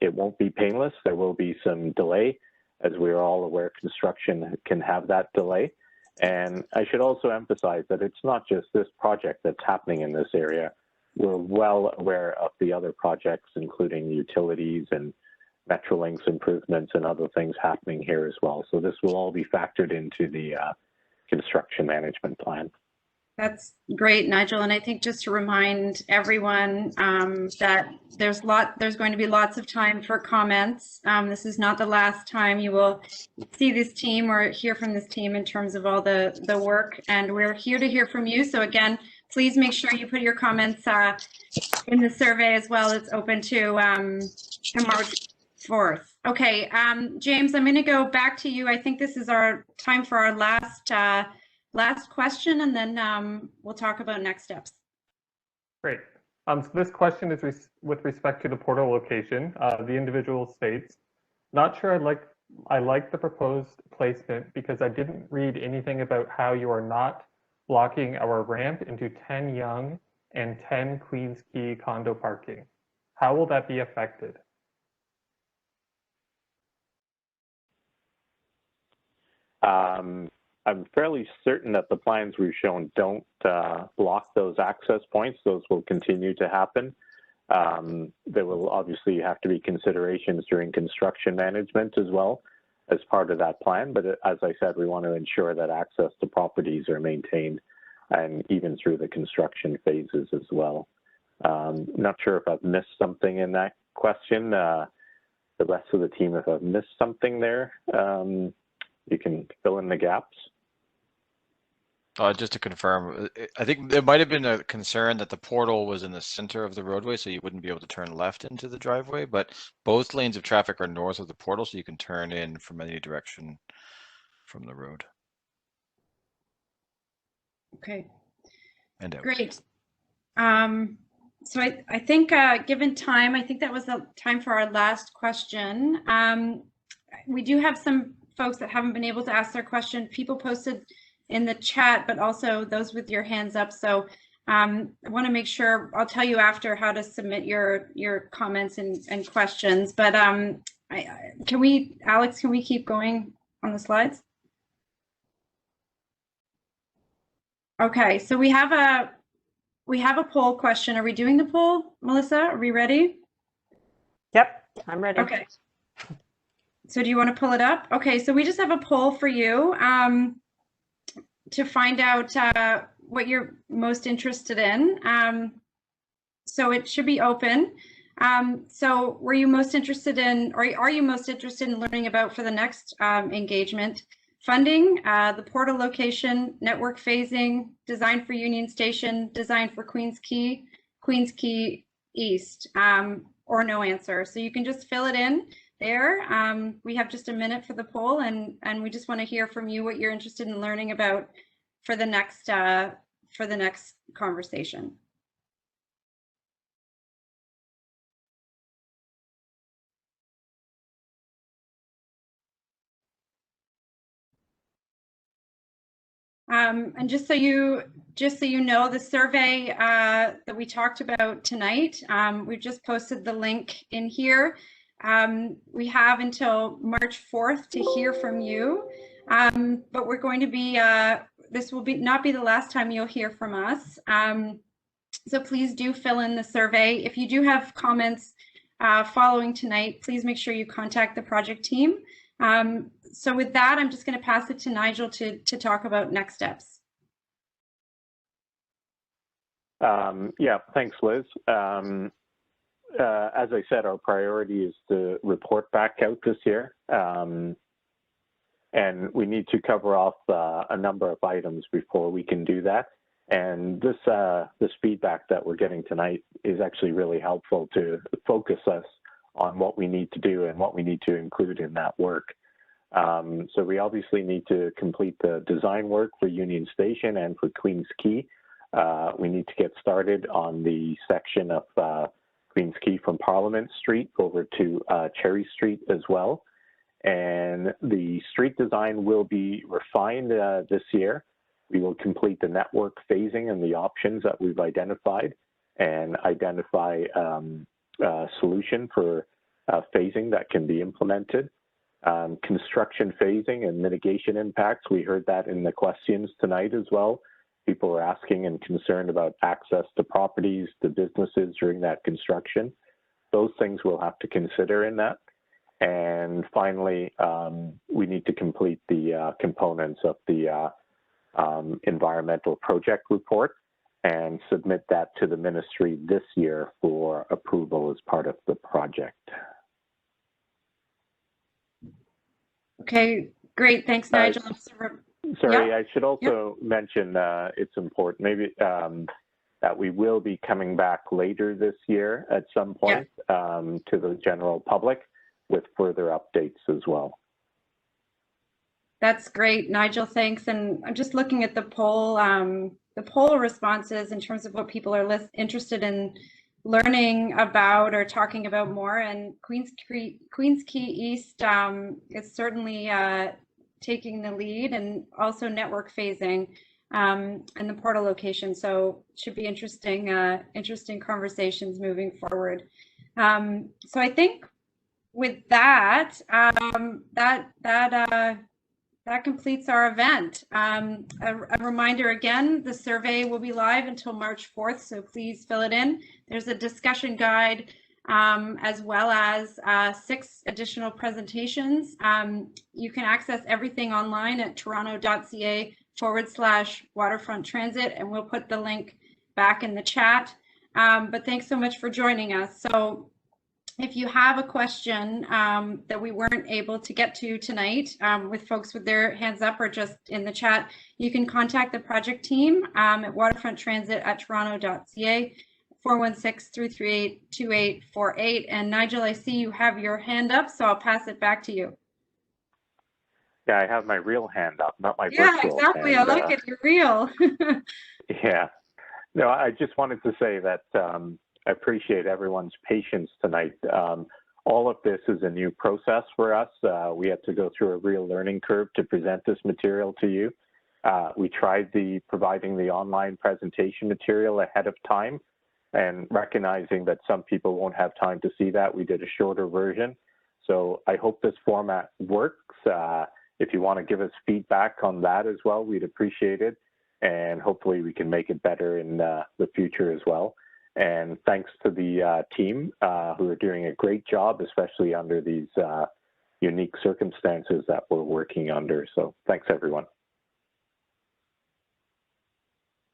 It won't be painless. There will be some delay. As we're all aware, construction can have that delay. And I should also emphasize that it's not just this project that's happening in this area. We're well aware of the other projects, including utilities and Metrolinx improvements and other things happening here as well. So this will all be factored into the construction management plan. That's great, Nigel. And I think just to remind everyone that there's going to be lots of time for comments. This is not the last time you will see this team or hear from this team in terms of all the work. And we're here to hear from you. So again, please make sure you put your comments in the survey as well. It's open to March 4th. Okay, James, I'm going to go back to you. I think this is our time for our last question, and then we'll talk about next steps. Great. So this question is with respect to the portal location. The individual states, not sure I like the proposed placement because I didn't read anything about how you are not blocking our ramp into 10 Yonge and 10 Queens Quay condo parking. How will that be affected? I'm fairly certain that the plans we've shown don't block those access points. Those will continue to happen. There will obviously have to be considerations during construction management as well as part of that plan. But as I said, we want to ensure that access to properties are maintained and even through the construction phases as well. Not sure if I've missed something in that question. The rest of the team, if I've missed something there, you can fill in the gaps. Just to confirm, I think there might have been a concern that the portal was in the center of the roadway, so you wouldn't be able to turn left into the driveway, but both lanes of traffic are north of the portal, so you can turn in from any direction from the road. Okay, and out. Great. So I think given time, I think that was the time for our last question. We do have some folks that haven't been able to ask their question. People posted in the chat, but also those with your hands up. So I want to make sure, I'll tell you after how to submit your comments and questions. But Alex, can we keep going on the slides? Okay, so we have a poll question. Are we doing the poll, Melissa? Are we ready? Yep, I'm ready. Okay. So do you want to pull it up? Okay, so we just have a poll for you to find out what you're most interested in. So it should be open. So were you most interested in, or are you most interested in learning about for the next engagement? Funding, the portal location, network phasing, design for Union Station, design for Queens Quay East, or no answer. So you can just fill it in there. We have just a minute for the poll, and we just want to hear from you what you're interested in learning about for the next conversation. And just so you know, the survey that we talked about tonight, we've just posted the link in here. We have until March 4th to hear from you, but we're going to be, this will not be the last time you'll hear from us. So please do fill in the survey. If you do have comments following tonight, please make sure you contact the project team. So with that, I'm just going to pass it to Nigel to talk about next steps. Yeah, thanks, Liz. As I said, our priority is to report back out this year. And we need to cover off a number of items before we can do that. And this feedback that we're getting tonight is actually really helpful to focus us on what we need to do and what we need to include in that work. So we obviously need to complete the design work for Union Station and for Queens Quay. We need to get started on the section of Queens Quay from Parliament Street over to Cherry Street as well. And the street design will be refined this year. We will complete the network phasing and the options that we've identified and identify a solution for phasing that can be implemented. Construction phasing and mitigation impacts, we heard that in the questions tonight as well. People were asking and concerned about access to properties, to businesses during that construction. Those things we'll have to consider in that. And finally, we need to complete the components of the environmental project report and submit that to the ministry this year for approval as part of the project. Okay, great. Thanks, Nigel. Sorry, yeah. I should also mention it's important maybe that we will be coming back later this year at some point to the general public with further updates as well. That's great, Nigel. Thanks. And I'm just looking at the poll responses in terms of what people are interested in learning about or talking about more. And Queens Quay East is certainly taking the lead, and also network phasing and the portal location. So it should be interesting conversations moving forward. So I think with that, that completes our event. A reminder again, the survey will be live until March 4th, so please fill it in. There's a discussion guide as well as 6 additional presentations. You can access everything online at toronto.ca/waterfront transit, and we'll put the link back in the chat. But thanks so much for joining us. So if you have a question that we weren't able to get to tonight with folks with their hands up or just in the chat, you can contact the project team at Waterfront Transit at toronto.ca, 416-338-2848. And Nigel, I see you have your hand up, so I'll pass it back to you. Yeah, I have my real hand up, not my virtual. Yeah, exactly. I like it. You're real. Yeah. No, I just wanted to say that I appreciate everyone's patience tonight. All of this is a new process for us. We had to go through a real learning curve to present this material to you. We tried providing the online presentation material ahead of time, and recognizing that some people won't have time to see that, we did a shorter version. So I hope this format works. If you want to give us feedback on that as well, we'd appreciate it. And hopefully we can make it better in the future as well. And thanks to the team who are doing a great job, especially under these unique circumstances that we're working under. So thanks, everyone.